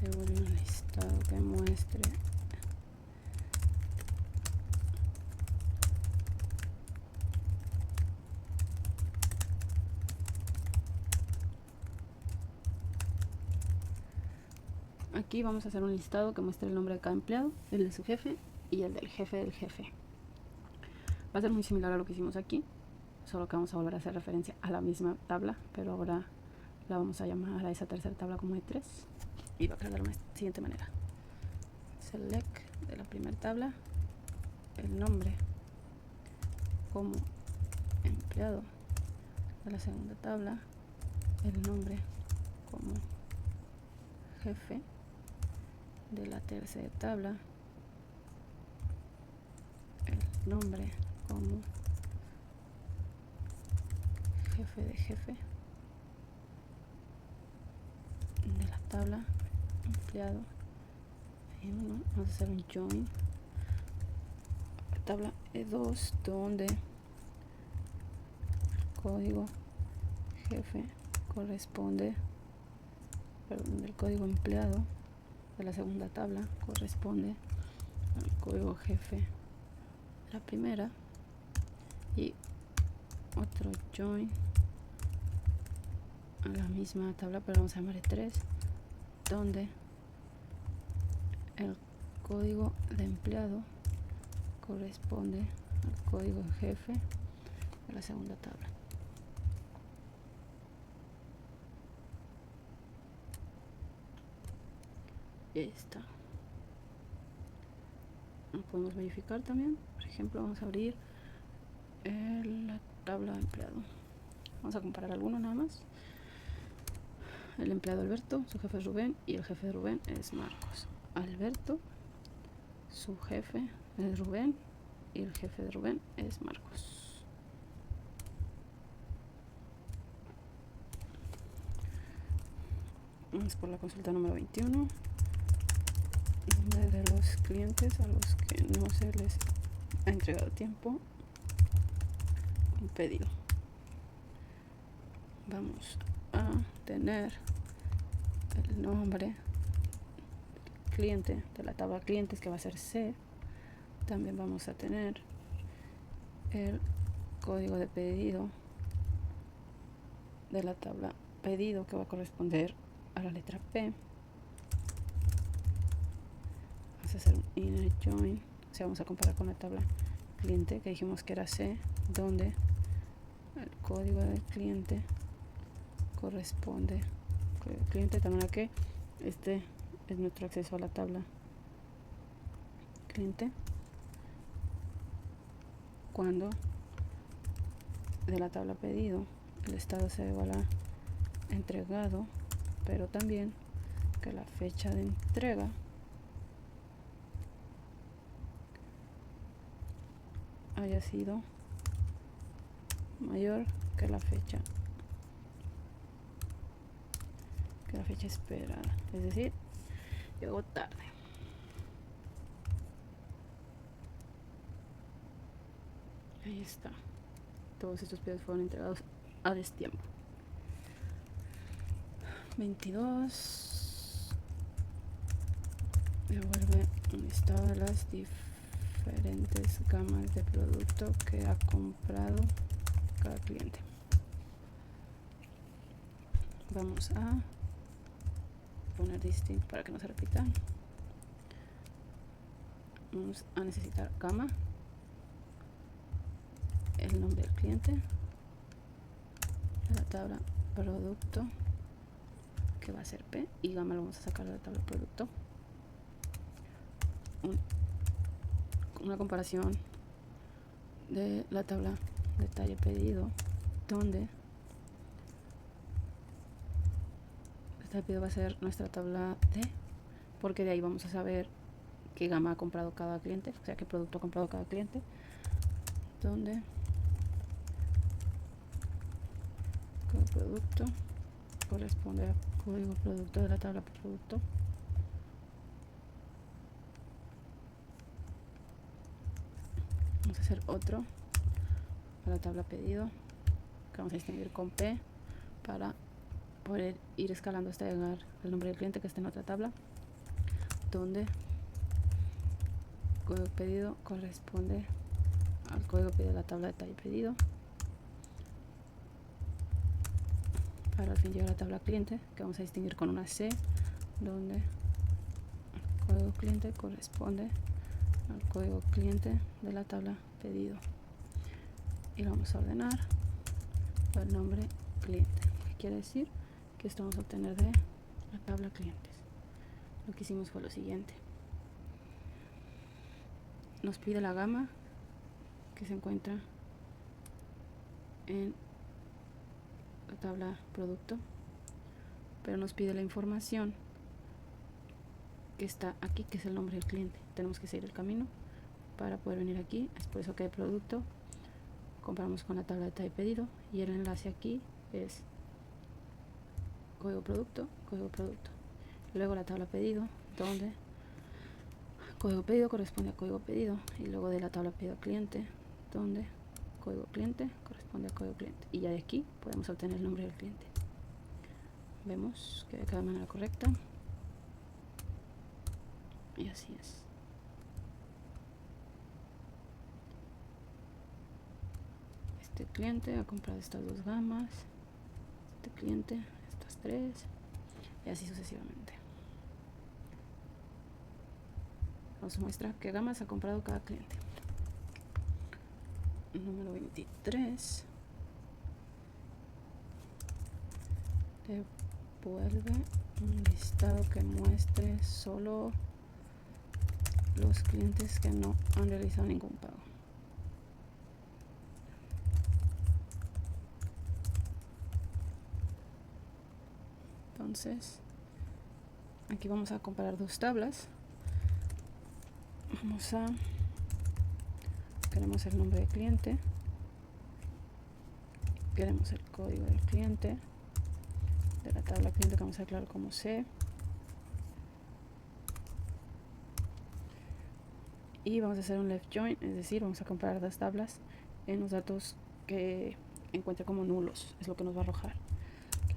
[SPEAKER 1] Devuelve un listado que muestre aquí. Vamos a hacer un listado que muestre el nombre de cada empleado, el de su jefe y el del jefe del jefe. Va a ser muy similar a lo que hicimos aquí, solo que vamos a volver a hacer referencia a la misma tabla, pero ahora la vamos a llamar a esa tercera tabla como E3 y va a quedar de la siguiente manera. Select de la primera tabla el nombre como empleado, de la segunda tabla el nombre como jefe, de la tercera tabla el nombre como jefe de jefe, de la tabla empleado E1 vamos a hacer un join la tabla E2 donde el código jefe corresponde, perdón, el código empleado de la segunda tabla corresponde al código jefe de la primera, y otro join a la misma tabla, pero vamos a llamar E3, donde el código de empleado corresponde al código jefe de la segunda tabla. Y ahí está. Lo podemos verificar también. Por ejemplo, vamos a abrir la tabla de empleado. Vamos a comparar algunos nada más. El empleado Alberto, su jefe es Rubén y el jefe de Rubén es Marcos. Alberto, su jefe es Rubén y el jefe de Rubén es Marcos. Vamos por la consulta número 21. Nombre de los clientes a los que no se les ha entregado a tiempo un pedido. Vamos a tener el nombre del cliente de la tabla clientes, que va a ser C. También vamos a tener el código de pedido de la tabla pedido, que va a corresponder a la letra P. Vamos a hacer un inner join, o sea, vamos a comparar con la tabla cliente que dijimos que era C, donde el código del cliente corresponde al cliente también a que este es nuestro acceso a la tabla cliente, cuando de la tabla pedido el estado sea igual a entregado, pero también que la fecha de entrega haya sido mayor que la fecha esperada, es decir, llegó tarde. Ahí está, todos estos pedidos fueron entregados a destiempo. 22 devuelve un listado de las diferentes gamas de producto que ha comprado cada cliente. Vamos a poner distinto para que no se repitan. Vamos a necesitar gama, el nombre del cliente, la tabla producto, que va a ser P, y gama lo vamos a sacar de la tabla producto. Una comparación de la tabla detalle pedido, donde el pedido va a ser nuestra tabla D, porque de ahí vamos a saber qué gama ha comprado cada cliente, o sea qué producto ha comprado cada cliente, donde cada producto corresponde al código producto de la tabla producto. Vamos a hacer otro para la tabla pedido, que vamos a distinguir con P para poder ir escalando hasta llegar al nombre del cliente que está en otra tabla, donde el código pedido corresponde al código pedido de la tabla detalle pedido, para al fin llegar a la tabla cliente, que vamos a distinguir con una C, donde el código cliente corresponde al código cliente de la tabla pedido, y lo vamos a ordenar por el nombre cliente, que quiere decir que esto vamos a obtener de la tabla clientes. Lo que hicimos fue lo siguiente: nos pide la gama que se encuentra en la tabla producto, pero nos pide la información que está aquí, que es el nombre del cliente. Tenemos que seguir el camino para poder venir aquí. Es por eso que el producto comparamos con la tabla de detalle pedido, y el enlace aquí es código producto, luego la tabla pedido, donde código pedido corresponde a código pedido, y luego de la tabla pedido cliente, donde código cliente corresponde a código cliente, y ya de aquí podemos obtener el nombre del cliente. Vemos que de cada manera correcta, y así es. Este cliente ha comprado estas dos gamas, este cliente estas tres, y así sucesivamente. Nos muestra qué gamas ha comprado cada cliente. Número 23. Devuelve un listado que muestre solo los clientes que no han realizado ningún pago. Entonces, aquí vamos a comparar dos tablas. Queremos el nombre del cliente, queremos el código del cliente de la tabla cliente, que vamos a declarar como C, y vamos a hacer un left join, es decir, vamos a comparar dos tablas en los datos que encuentre como nulos, es lo que nos va a arrojar.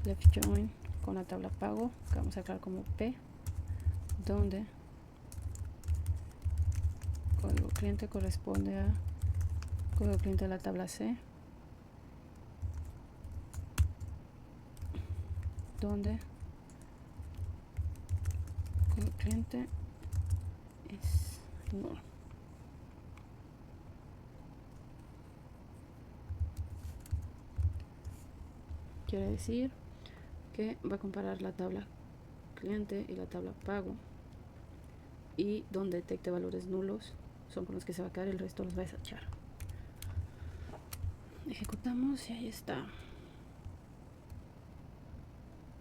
[SPEAKER 1] Left join con la tabla pago, que vamos a declarar como P, donde código cliente corresponde a código cliente de la tabla C, donde el cliente es nulo. Quiere decir que va a comparar la tabla cliente y la tabla pago, y donde detecte valores nulos son con los que se va a quedar, el resto los va a desechar. Ejecutamos y ahí está.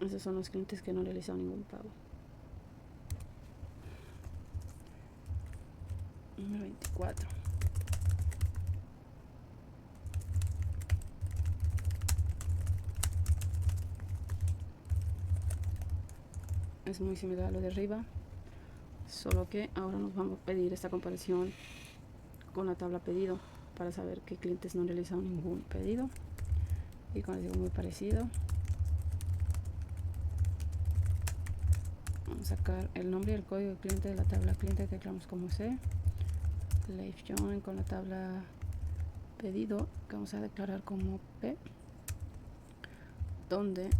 [SPEAKER 1] Esos son los clientes que no han realizado ningún pago. Número 24. Es muy similar a lo de arriba, solo que ahora nos vamos a pedir esta comparación con la tabla pedido para saber qué clientes no han realizado ningún pedido. Y como les digo, muy parecido. Vamos a sacar el nombre y el código de cliente de la tabla cliente que declaramos como C. Live join con la tabla pedido que vamos a declarar como P, donde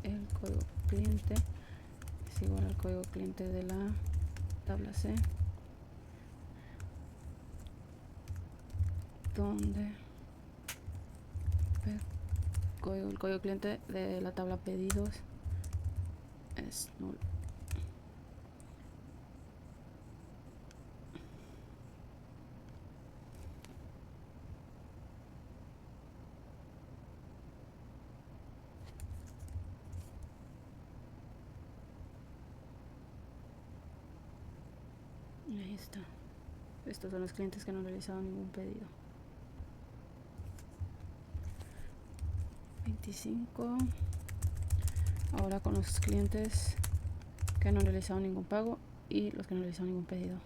[SPEAKER 1] el código cliente es igual al código cliente de la tabla C, donde el código cliente de la tabla pedidos es nulo. Y ahí está. Estos son los clientes que no han realizado ningún pedido. 25. Ahora con los clientes que no han realizado ningún pago y los que no han realizado ningún pedido.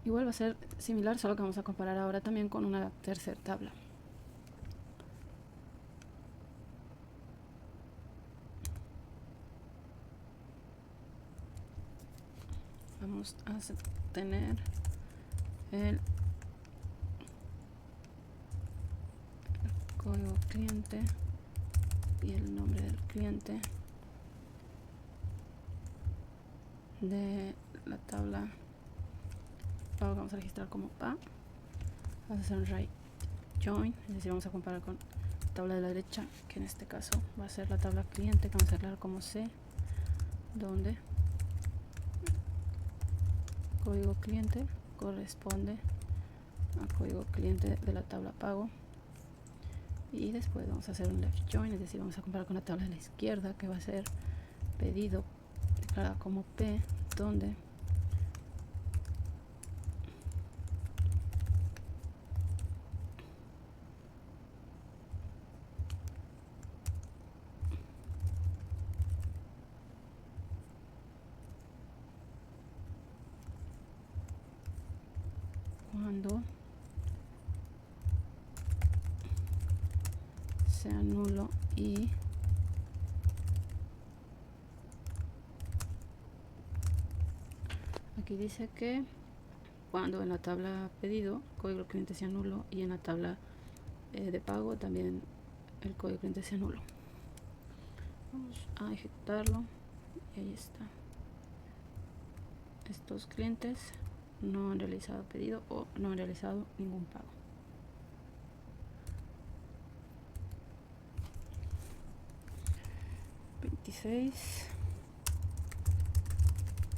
[SPEAKER 1] Igual va a ser similar, solo que vamos a comparar ahora también con una tercera tabla. Vamos a tener el código cliente y el nombre del cliente de la tabla pago que vamos a registrar como PA. Vamos a hacer un right join, es decir, vamos a comparar con la tabla de la derecha, que en este caso va a ser la tabla cliente, que vamos a declarar como C, donde código cliente corresponde al código cliente de la tabla pago. Y después vamos a hacer un left join, es decir, vamos a comparar con la tabla de la izquierda, que va a ser pedido declarada como P, donde cuando sea nulo y aquí dice que cuando en la tabla pedido el código cliente sea nulo y en la tabla de pago también el código cliente sea nulo. Vamos a ejecutarlo y ahí está. Estos clientes no han realizado pedido o no han realizado ningún pago.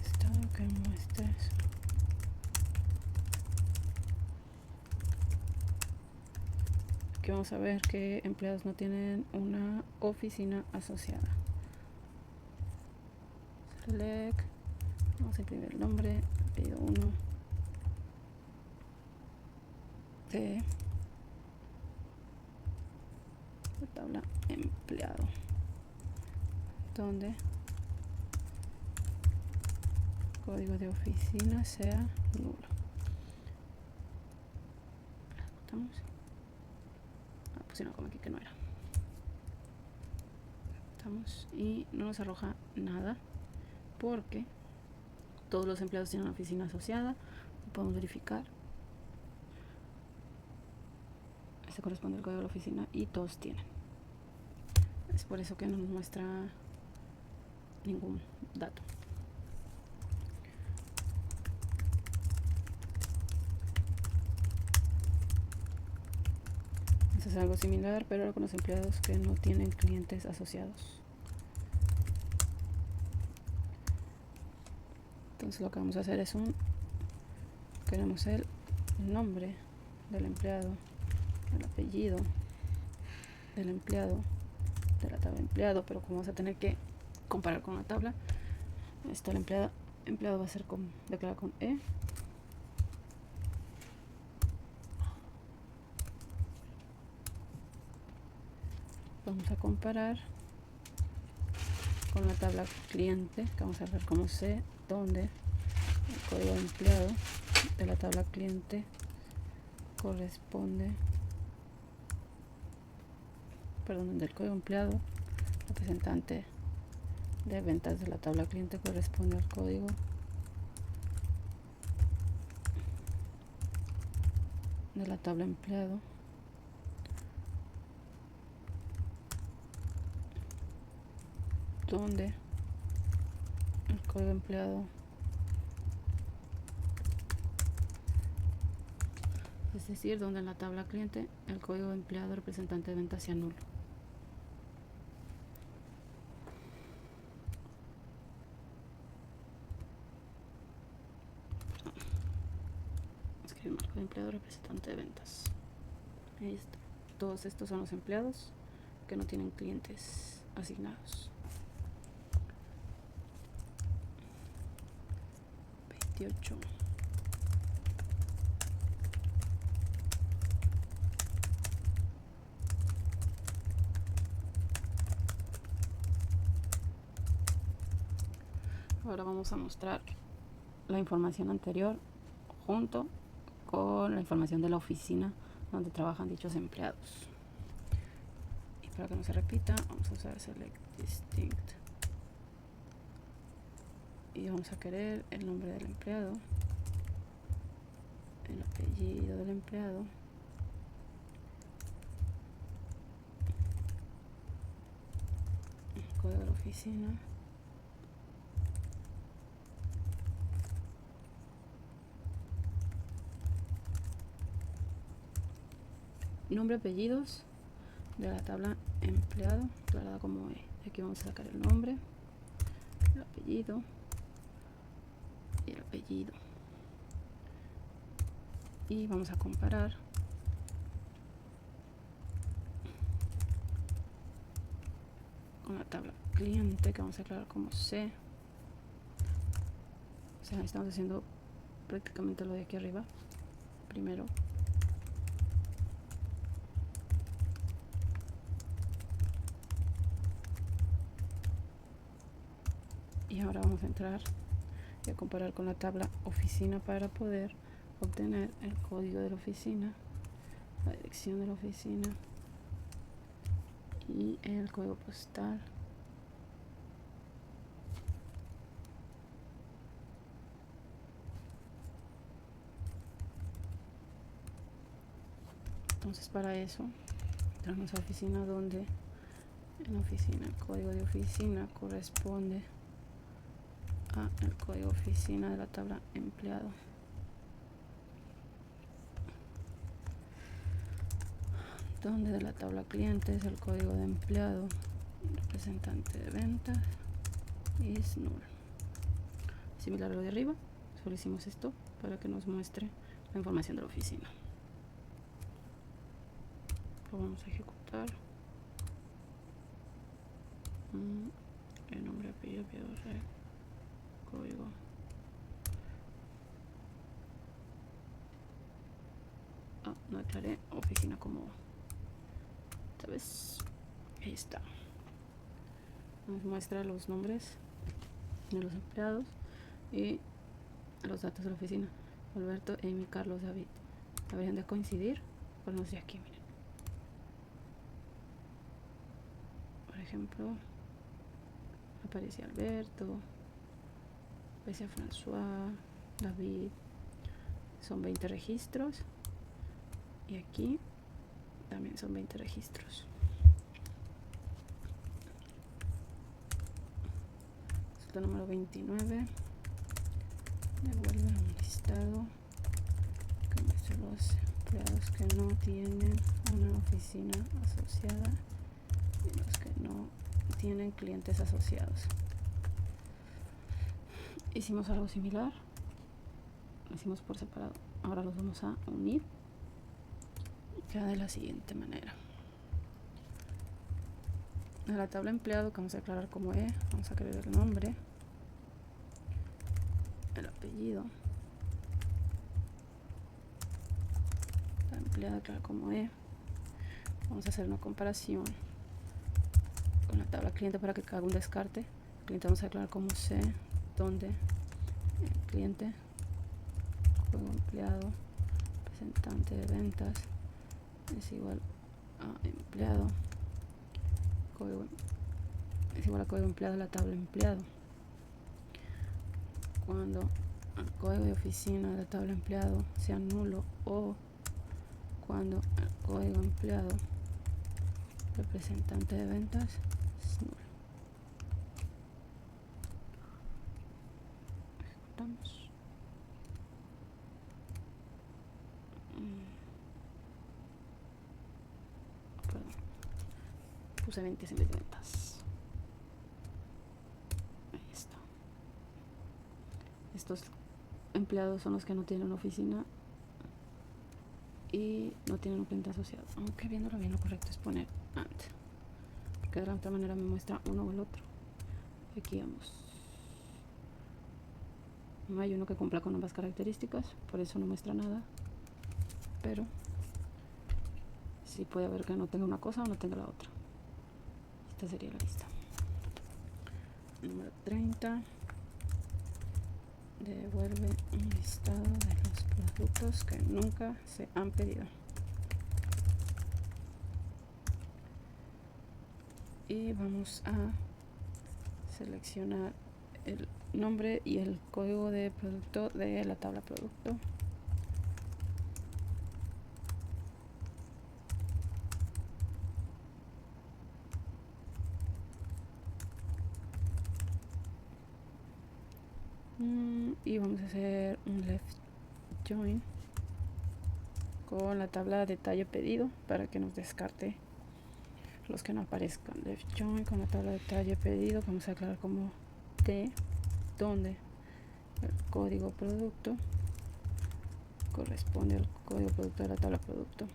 [SPEAKER 1] Estado que muestres. Aquí vamos a ver que empleados no tienen una oficina asociada. Select. Vamos a imprimir el nombre. Pedido 1 de la tabla empleado, donde código de oficina sea nulo. Ejecutamos. Pusieron como aquí que no era. Estamos y no nos arroja nada porque todos los empleados tienen una oficina asociada. Podemos verificar. Este corresponde al código de la oficina y todos tienen. Es por eso que no nos muestra ningún dato. Esto es algo similar, pero con los empleados que no tienen clientes asociados. Entonces lo que vamos a hacer es queremos el nombre del empleado, el apellido del empleado, de la tabla de empleado, pero como vamos a tener que comparar con la tabla, esto el empleado va a ser declarado con E. Vamos a comparar con la tabla cliente, que vamos a ver como C, donde el código de empleado de la tabla cliente corresponde, donde el código empleado representante de ventas de la tabla cliente corresponde al código de la tabla empleado donde el código empleado, es decir, donde en la tabla cliente el código de empleado representante de ventas sea nulo. Escribimos el código de empleado representante de ventas. Ahí está. Todos estos son los empleados que no tienen clientes asignados. 28. Ahora vamos a mostrar la información anterior junto con la información de la oficina donde trabajan dichos empleados. Y para que no se repita, vamos a usar select distinct y vamos a querer el nombre del empleado, el apellido del empleado, el código de la oficina, nombre, apellidos de la tabla empleado declarada como E. Aquí vamos a sacar el nombre, el apellido y el apellido. Y vamos a comparar con la tabla cliente que vamos a declarar como C. O sea, estamos haciendo prácticamente lo de aquí arriba. Primero y ahora vamos a entrar y a comparar con la tabla oficina para poder obtener el código de la oficina, la dirección de la oficina y el código postal. Entonces para eso entramos a oficina, donde en oficina el código de oficina corresponde a el código de oficina de la tabla empleado, donde de la tabla cliente es el código de empleado representante de ventas is null. Similar a lo de arriba, solo hicimos esto para que nos muestre la información de la oficina. Lo vamos a ejecutar. El nombre, apellido, código. No declaré oficina como esta vez. Ahí está. Nos muestra los nombres de los empleados y los datos de la oficina. Alberto, Amy, Carlos, David. Deberían de coincidir. Ponemos de aquí, miren. Por ejemplo, aparece Alberto, aparece François, David. Son 20 registros. Y aquí también son 20 registros. Resulta número 29. Devuelve un listado que muestra los empleados que no tienen una oficina asociada y los que no tienen clientes asociados. Hicimos algo similar, lo hicimos por separado. Ahora los vamos a unir ya de la siguiente manera. En la tabla empleado, que vamos a declarar como E, vamos a crear el nombre, el apellido. La empleada declarar como E. Vamos a hacer una comparación con la tabla cliente para que haga un descarte. El cliente vamos a declarar como C, donde el cliente, juego empleado, representante de ventas es igual a empleado, código es igual a código empleado de la tabla empleado. Cuando el código de oficina de la tabla empleado sea nulo o cuando el código empleado representante de ventas es nulo. Ejecutamos. Perdón. Puse 20 en vez de ventas. Ahí está. Estos empleados son los que no tienen una oficina y no tienen un cliente asociado. Aunque viéndolo bien, lo correcto es poner AND, porque de la otra manera me muestra uno o el otro. Aquí vamos. No hay uno que cumpla con ambas características, por eso no muestra nada. Pero sí puede haber que no tenga una cosa o no tenga la otra. Esta sería la lista. Número 30. Devuelve un listado de los productos que nunca se han pedido. Y vamos a seleccionar el nombre y el código de producto de la tabla producto. Y vamos a hacer un left join con la tabla de detalle pedido para que nos descarte los que no aparezcan. Left join con la tabla de detalle pedido, vamos a aclarar como T, donde el código producto corresponde al código producto de la tabla producto.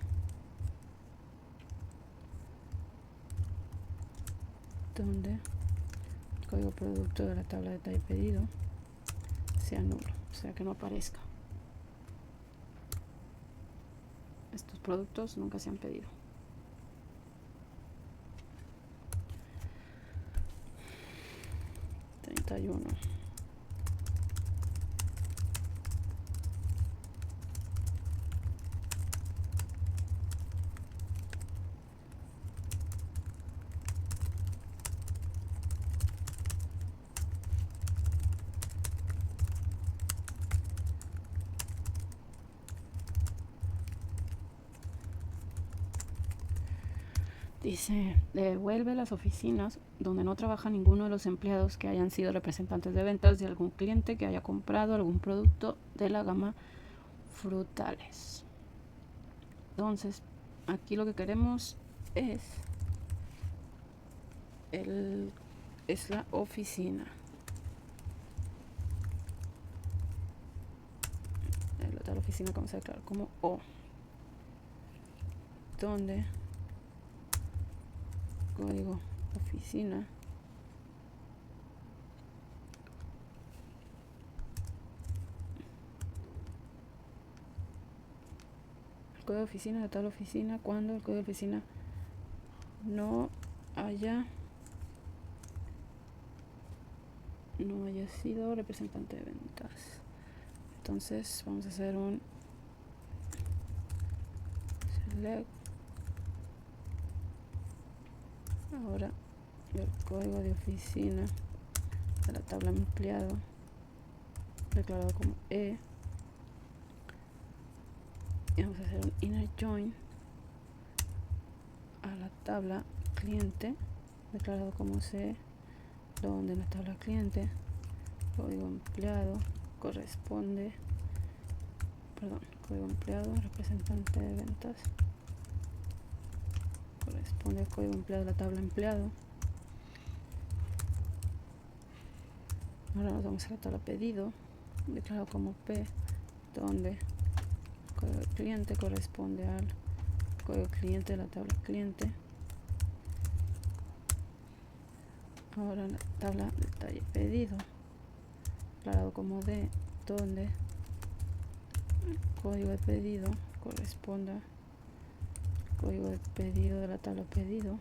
[SPEAKER 1] Donde el código producto de la tabla de detalle pedido sea nulo, o sea que no aparezca. Estos productos nunca se han pedido. Uno. Dice, devuelve las oficinas donde no trabaja ninguno de los empleados que hayan sido representantes de ventas de algún cliente que haya comprado algún producto de la gama frutales. Entonces, aquí lo que queremos es la oficina. La oficina que vamos a declarar como O, donde código oficina el código de oficina de tal oficina cuando el código de oficina no haya sido representante de ventas. Entonces vamos a hacer un select. Ahora el código de oficina de la tabla empleado declarado como E, y vamos a hacer un inner join a la tabla cliente declarado como C, donde en la tabla cliente código empleado corresponde, código empleado representante de ventas corresponde al código empleado de la tabla empleado. Ahora nos vamos a la tabla pedido declarado como P, donde el código de cliente corresponde al código cliente de la tabla cliente. Ahora la tabla detalle pedido declarado como D, donde el código de pedido corresponda al código de pedido de la tabla pedido.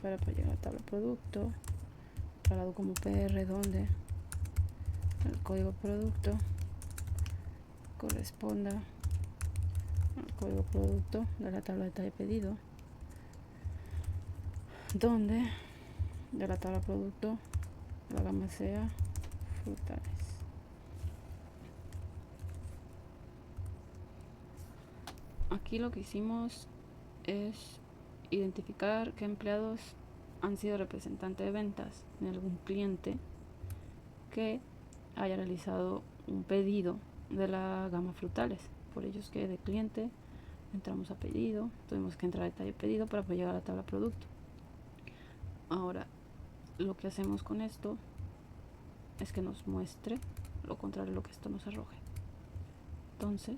[SPEAKER 1] Para llegar a la tabla producto declarado como PR, donde el código producto corresponda al código producto de la tabla detalle pedido, donde de la tabla producto la gama sea frutales. Aquí lo que hicimos es identificar qué empleados han sido representantes de ventas en algún cliente que haya realizado un pedido de la gama frutales. Por ello es que de cliente entramos a pedido, tuvimos que entrar a detalle pedido para poder llegar a la tabla producto. Ahora lo que hacemos con esto es que nos muestre lo contrario a lo que esto nos arroje. Entonces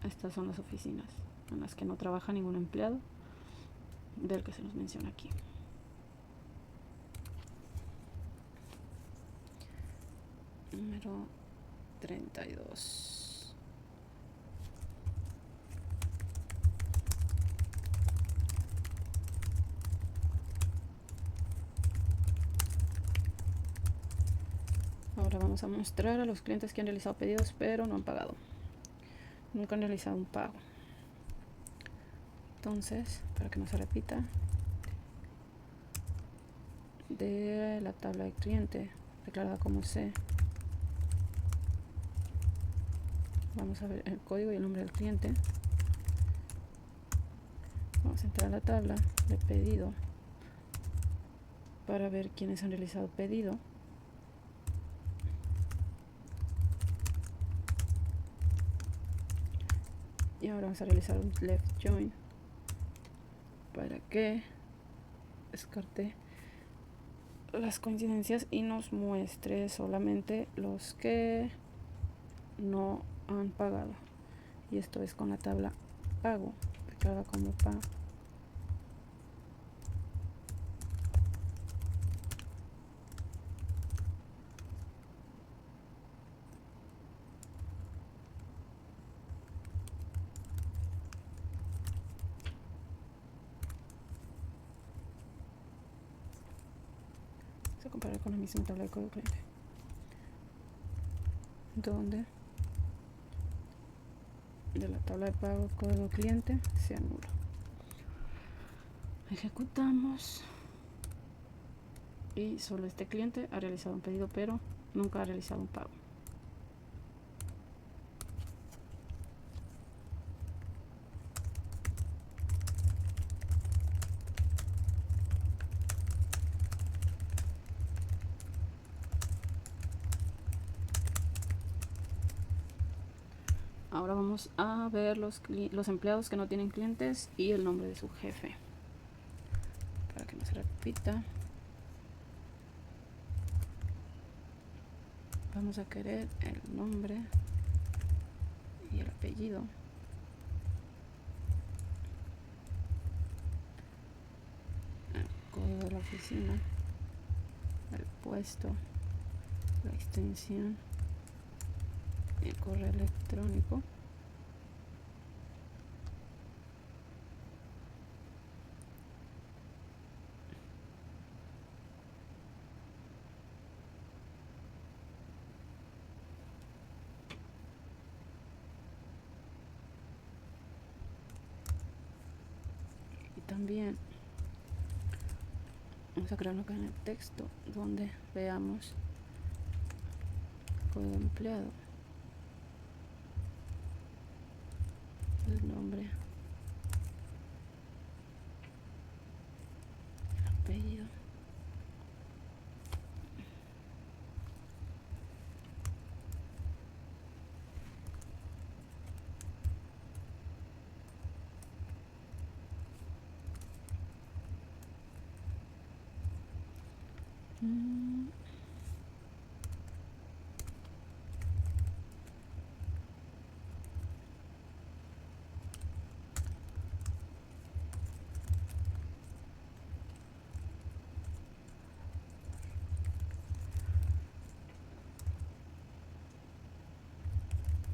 [SPEAKER 1] estas son las oficinas en las que no trabaja ningún empleado del que se nos menciona aquí. Número 32. Ahora vamos a mostrar a los clientes que han realizado pedidos pero no han pagado. Nunca han realizado un pago. Entonces, para que no se repita, de la tabla de cliente declarada como C, vamos a ver el código y el nombre del cliente. Vamos a entrar a la tabla de pedido para ver quiénes han realizado pedido. Y ahora vamos a realizar un left join para que descarte las coincidencias y nos muestre solamente los que no han pagado. Y esto es con la tabla pago declarada como pago. Se compara con la misma tabla de código cliente, donde de la tabla de pago código cliente se anula. Ejecutamos y solo este cliente ha realizado un pedido pero nunca ha realizado un pago. Ahora vamos a ver los empleados que no tienen clientes y el nombre de su jefe para que no se repita. Vamos a querer el nombre y el apellido, el código de la oficina, el puesto, la extensión, el correo electrónico. Y también Vamos a crearlo acá en el texto donde veamos código empleado, el nombre, el apellido.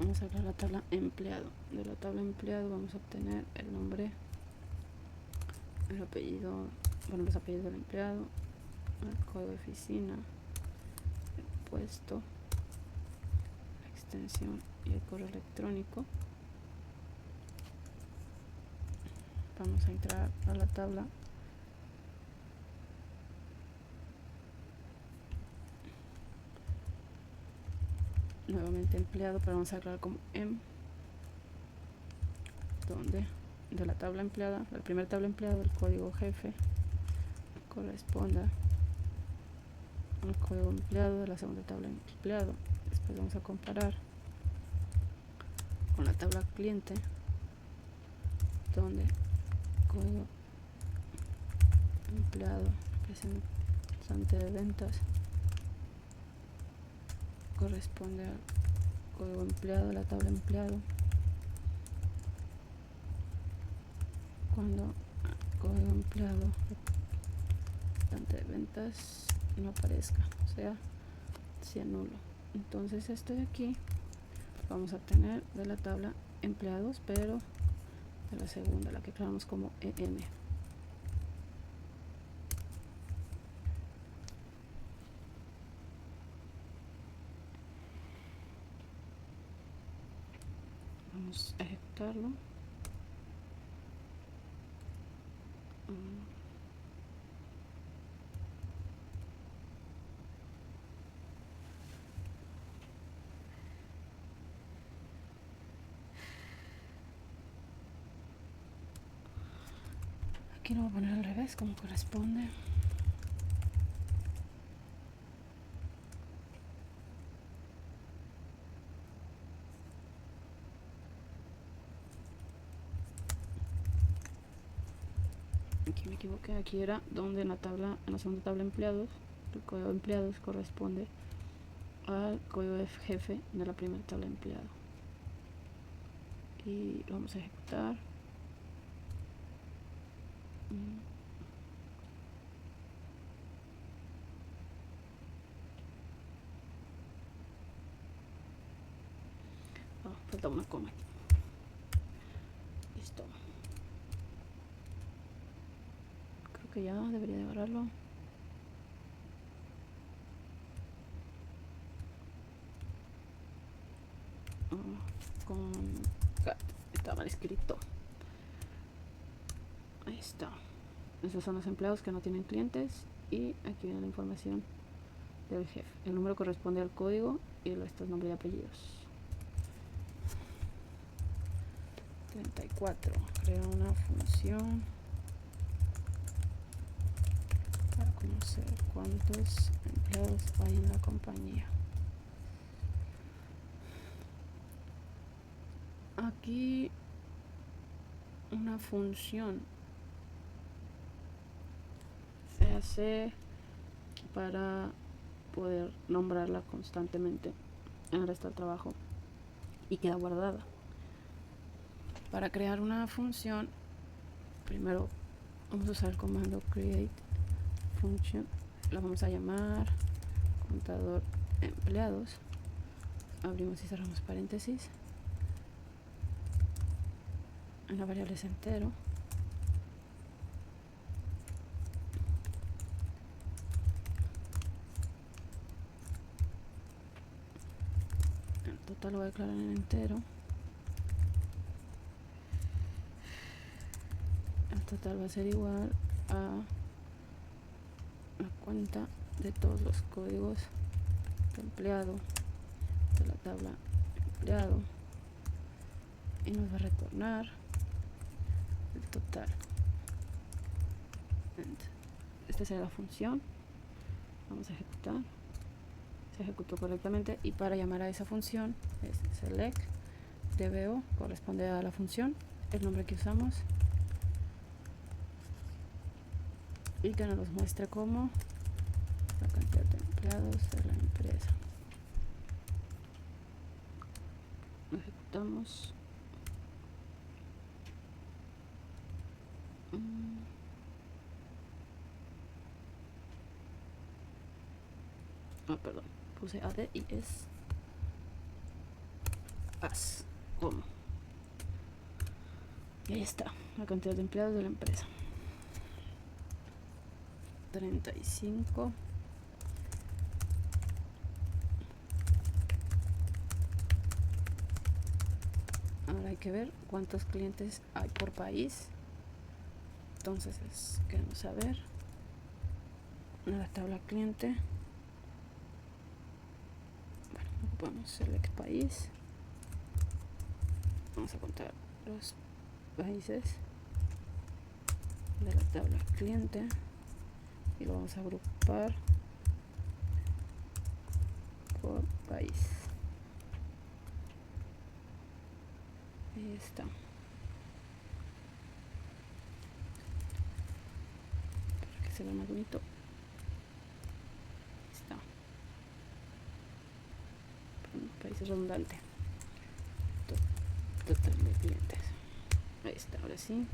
[SPEAKER 1] Vamos a crear la tabla empleado. De la tabla empleado vamos a obtener el nombre, el apellido, bueno, los apellidos del empleado, el código de oficina, el puesto, la extensión y el correo electrónico. Vamos a entrar a la tabla nuevamente empleado, pero vamos a crear como donde de la tabla empleada, la primera tabla empleada, el código jefe corresponda al código empleado de la segunda tabla empleado. Después vamos a comparar con la tabla cliente, donde código empleado representante de ventas corresponde al código empleado de la tabla empleado, cuando el código empleado representante de ventas no aparezca, o sea, sea nulo. Entonces esto de aquí vamos a obtener de la tabla empleados, pero de la segunda, la que creamos como EM. Vamos a ejecutarlo. Aquí lo voy a poner al revés como corresponde. Aquí me equivoqué, aquí era donde en la tabla, en la segunda tabla empleados, el código de empleados corresponde al código de jefe de la primera tabla empleado. Y lo vamos a ejecutar. Falta una coma aquí. Listo. Creo que ya debería de agarrarlo. Con está mal escrito. Ahí está. Esos son los empleados que no tienen clientes. Y aquí viene la información del jefe. El número corresponde al código y el resto es nombre y apellidos. 34. Creo una función para conocer cuántos empleados hay en la compañía. Aquí una función se hace para poder nombrarla constantemente en el resto del trabajo y queda guardada. Para crear una función, primero vamos a usar el comando create function, la vamos a llamar contador empleados, abrimos y cerramos paréntesis, en la variable es entero, el total lo voy a declarar en entero, el total va a ser igual a cuenta de todos los códigos de empleado de la tabla empleado y nos va a retornar el total. Esta será la función. Vamos a ejecutar. Se ejecutó correctamente, y para llamar a esa función es select dbo, corresponde a la función, el nombre que usamos, y que nos muestre como la cantidad de empleados de la empresa. Lo ejecutamos. Perdón, puse AD y es as, como. Y ahí está, la cantidad de empleados de la empresa. 35. Ahora hay que ver cuántos clientes hay por país. Entonces queremos saber la tabla cliente. Bueno, ocupamos select país. Vamos a contar los países de la tabla cliente y lo vamos a agrupar por país. Ahí está. Para que se vea más bonito. Ahí está. País redundante. Total de clientes. Ahí está, ahora sí.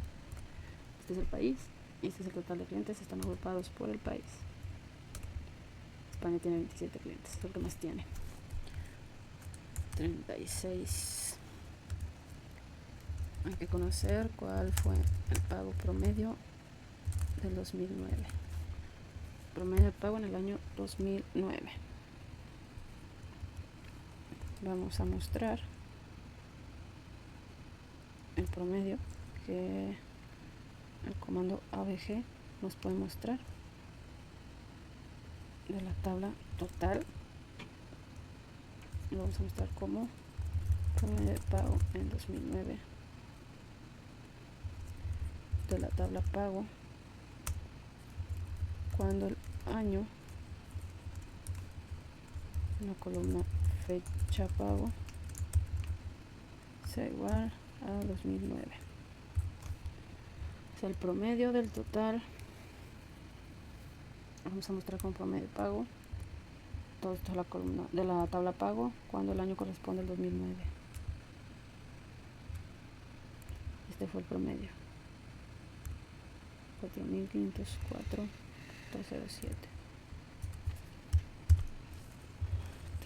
[SPEAKER 1] Este es el país y este es el total de clientes. Están agrupados por el país. España tiene 27 clientes, es lo que más tiene. 36. Hay que conocer cuál fue el pago promedio del 2009. Promedio de pago en el año 2009. Vamos a mostrar el promedio que el comando ABG nos puede mostrar de la tabla total. Lo vamos a mostrar como promedio de pago en 2009 de la tabla pago cuando el año en la columna fecha pago sea igual a 2009. O sea, el promedio del total vamos a mostrar como promedio de pago. Todo esto es la columna de la tabla pago cuando el año corresponde al 2009. Este fue el promedio. 4.504.07.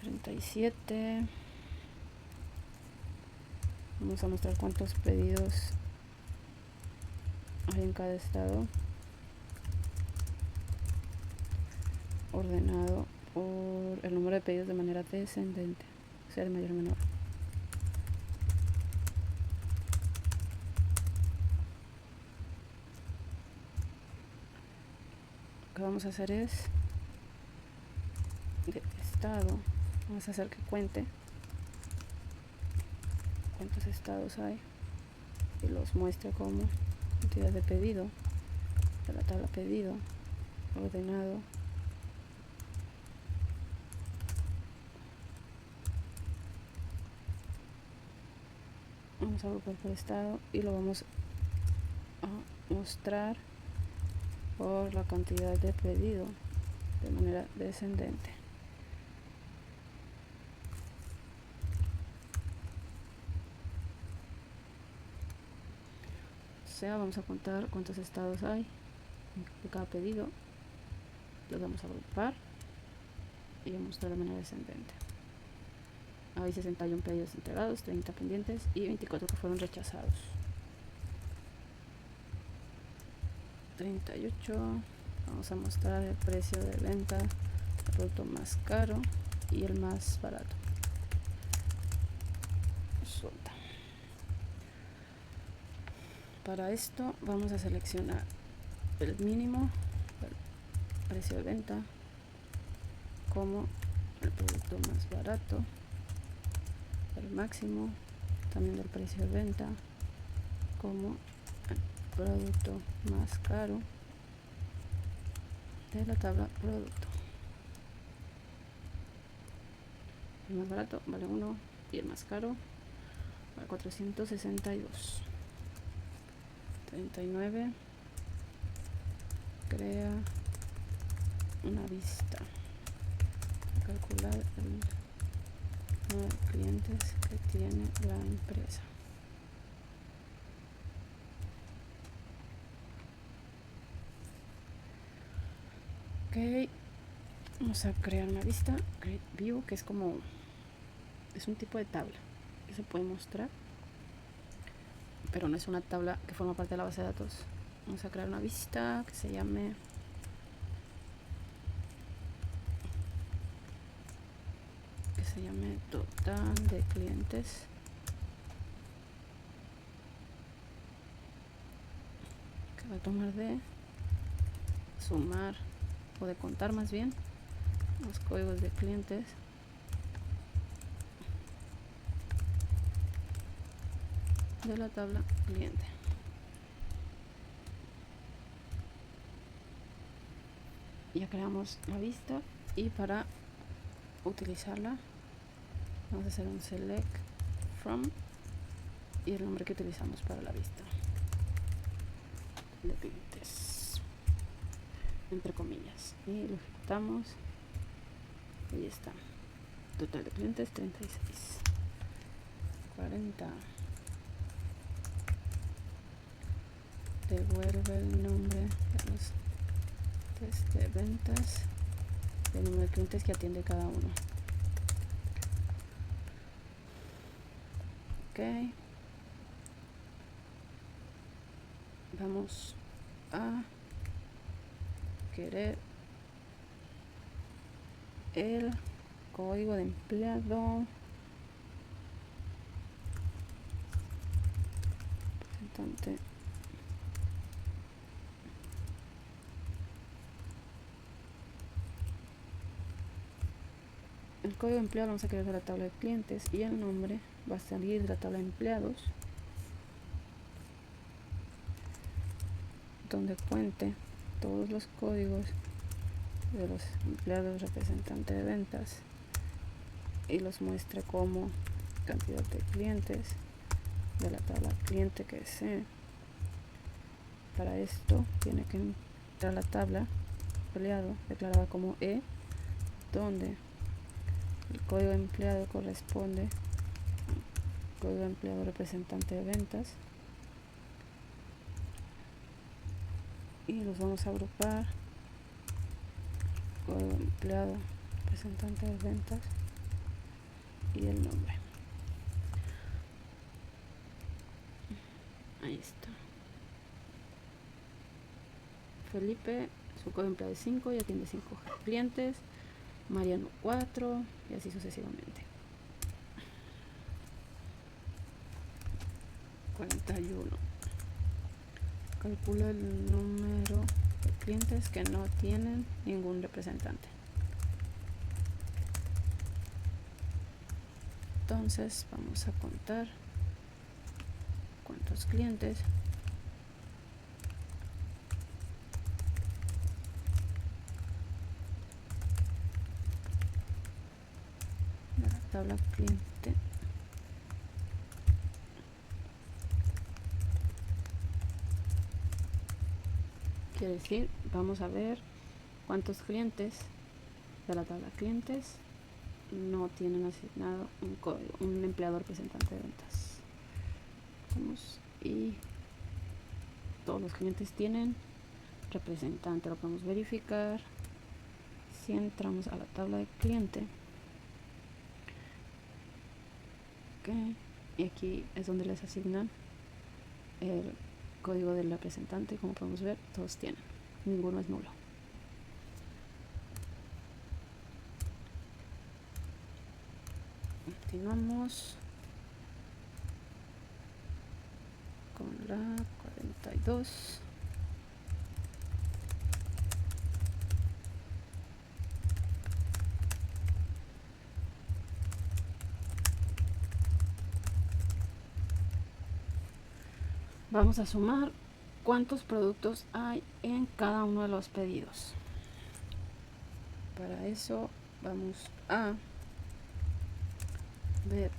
[SPEAKER 1] 37. Vamos a mostrar cuántos pedidos hay en cada estado, ordenado por el número de pedidos de manera descendente, o sea, de mayor a menor. Lo que vamos a hacer es de estado, vamos a hacer que cuente cuántos estados hay y los muestre como cantidad de pedido de la tabla pedido ordenado vamos a agrupar por estado y lo vamos a mostrar por la cantidad de pedido de manera descendente. O sea, vamos a contar cuántos estados hay de cada pedido, los vamos a agrupar y a mostrar de manera descendente. Hay 61 pedidos entregados, 30 pendientes y 24 que fueron rechazados. 38. Vamos a mostrar el precio de venta del producto más caro y el más barato. Suelta. Para esto vamos a seleccionar el mínimo, precio de venta como el producto más barato, el máximo también del precio de venta como el producto más caro de la tabla producto. El más barato vale 1 y el más caro vale 462. 39. Crea una vista. Calcular el número de clientes que tiene la empresa. Ok, vamos a crear una vista. Create view, que es como, es un tipo de tabla que se puede mostrar, pero no es una tabla que forma parte de la base de datos. Vamos a crear una vista que se llame total de clientes. Que va a tomar de sumar o de contar más bien los códigos de clientes de la tabla cliente. Ya creamos la vista y para utilizarla vamos a hacer un select from y el nombre que utilizamos para la vista de clientes, entre comillas, y lo ejecutamos. Ahí está, total de clientes 36. 40. Devuelve el nombre de los test de ventas, el número de clientes que atiende cada uno. Ok, vamos a querer el código de empleado representante el código de empleado. Vamos a crear de la tabla de clientes y el nombre va a salir de la tabla de empleados, donde cuente todos los códigos de los empleados representantes de ventas y los muestre como cantidad de clientes de la tabla cliente que desee. Para esto tiene que entrar a la tabla empleado declarada como E, donde el código de empleado corresponde al código de empleado representante de ventas, y los vamos a agrupar. Código de empleado representante de ventas y el nombre. Ahí está. Felipe, su código de empleado es 5 y atiende 5 clientes. Mariano 4 y así sucesivamente. 41. Calcula el número de clientes que no tienen ningún representante. Entonces vamos a contar cuántos clientes de la tabla cliente quiere decir, vamos a ver cuántos clientes de la tabla clientes no tienen asignado un código, un empleado representante de ventas. Vamos, y todos los clientes tienen representante. Lo podemos verificar si entramos a la tabla de cliente. Okay. Y aquí es donde les asignan el código del representante. Como podemos ver, todos tienen, ninguno es nulo. Continuamos con la 42. Vamos a sumar cuántos productos hay en cada uno de los pedidos. Para eso vamos a ver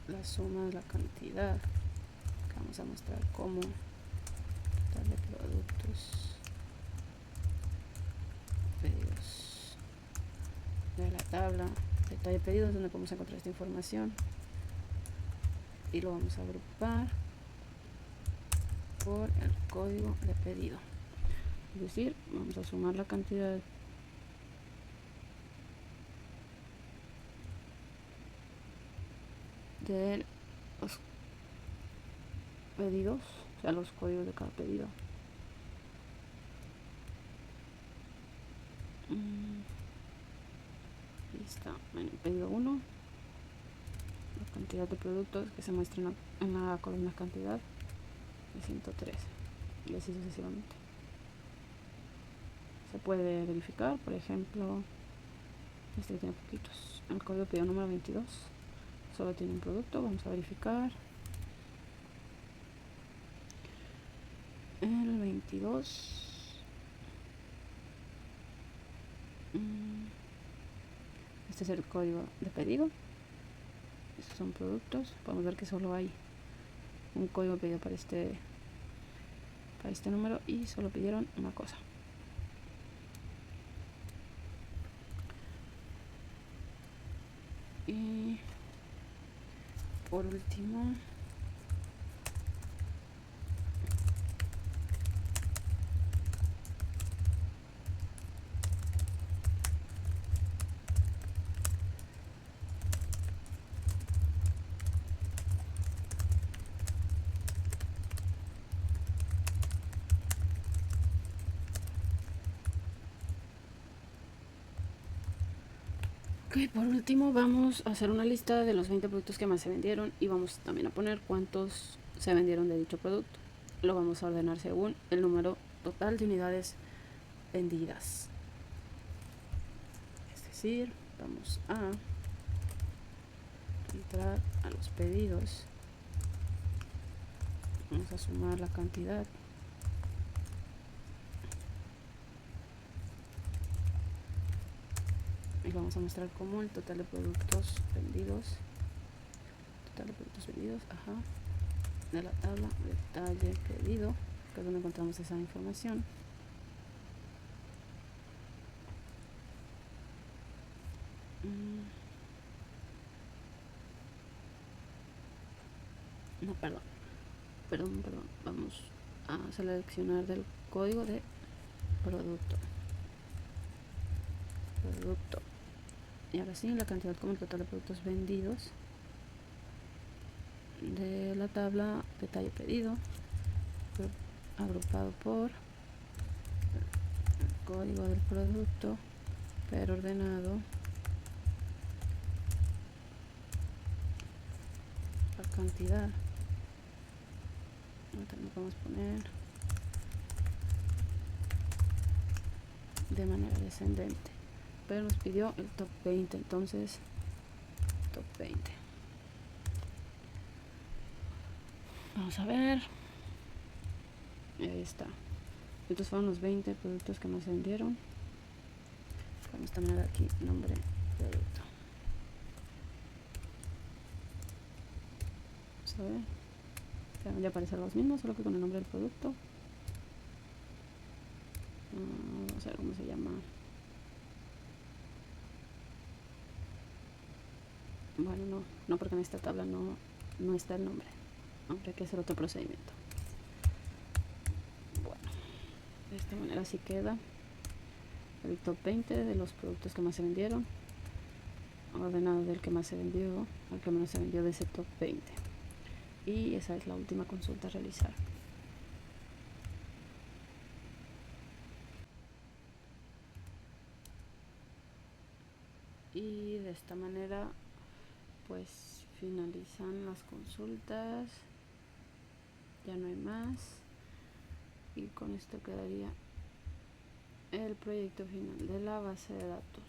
[SPEAKER 1] la suma de la cantidad que vamos a mostrar como total de productos pedidos de la tabla detalle de pedidos, donde podemos encontrar esta información, y lo vamos a agrupar por el código de pedido. Es decir, vamos a sumar la cantidad de los pedidos, o sea, los códigos de cada pedido. Ahí está, en el pedido 1, la cantidad de productos que se muestra en la columna cantidad de 113, y así sucesivamente. Se puede verificar, por ejemplo, este tiene poquitos. El código de pedido número 22 solo tiene un producto. Vamos a verificar. El 22. Este es el código de pedido. Estos son productos. Podemos ver que solo hay un código de pedido para este número y solo pidieron una cosa. Y por último, vamos a hacer una lista de los 20 productos que más se vendieron, y vamos también a poner cuántos se vendieron de dicho producto. Lo vamos a ordenar según el número total de unidades vendidas. Es decir, vamos a entrar a los pedidos, vamos a sumar la cantidad y vamos a mostrar como el total de productos vendidos, de la tabla detalle pedido, que es donde encontramos esa información. No, perdón, vamos a seleccionar del código de producto, y ahora sí, la cantidad como el total de productos vendidos de la tabla detalle pedido, agrupado por el código del producto, pero ordenado la cantidad. También podemos poner de manera descendente, pero nos pidió el top 20, entonces top 20. Vamos a ver. Ahí está. Estos fueron los 20 productos que más se vendieron. Vamos a poner aquí nombre producto. Vamos a ver. Ya aparecen los mismos, solo que con el nombre del producto. Vamos a ver cómo se llama. Bueno, no, porque en esta tabla no está el nombre. Habría que hacer otro procedimiento. Bueno, de esta manera así queda el top 20 de los productos que más se vendieron, ordenado del que más se vendió al que menos se vendió de ese top 20. Y esa es la última consulta a realizar. Y de esta manera pues finalizan las consultas, ya no hay más, y con esto quedaría el proyecto final de la base de datos.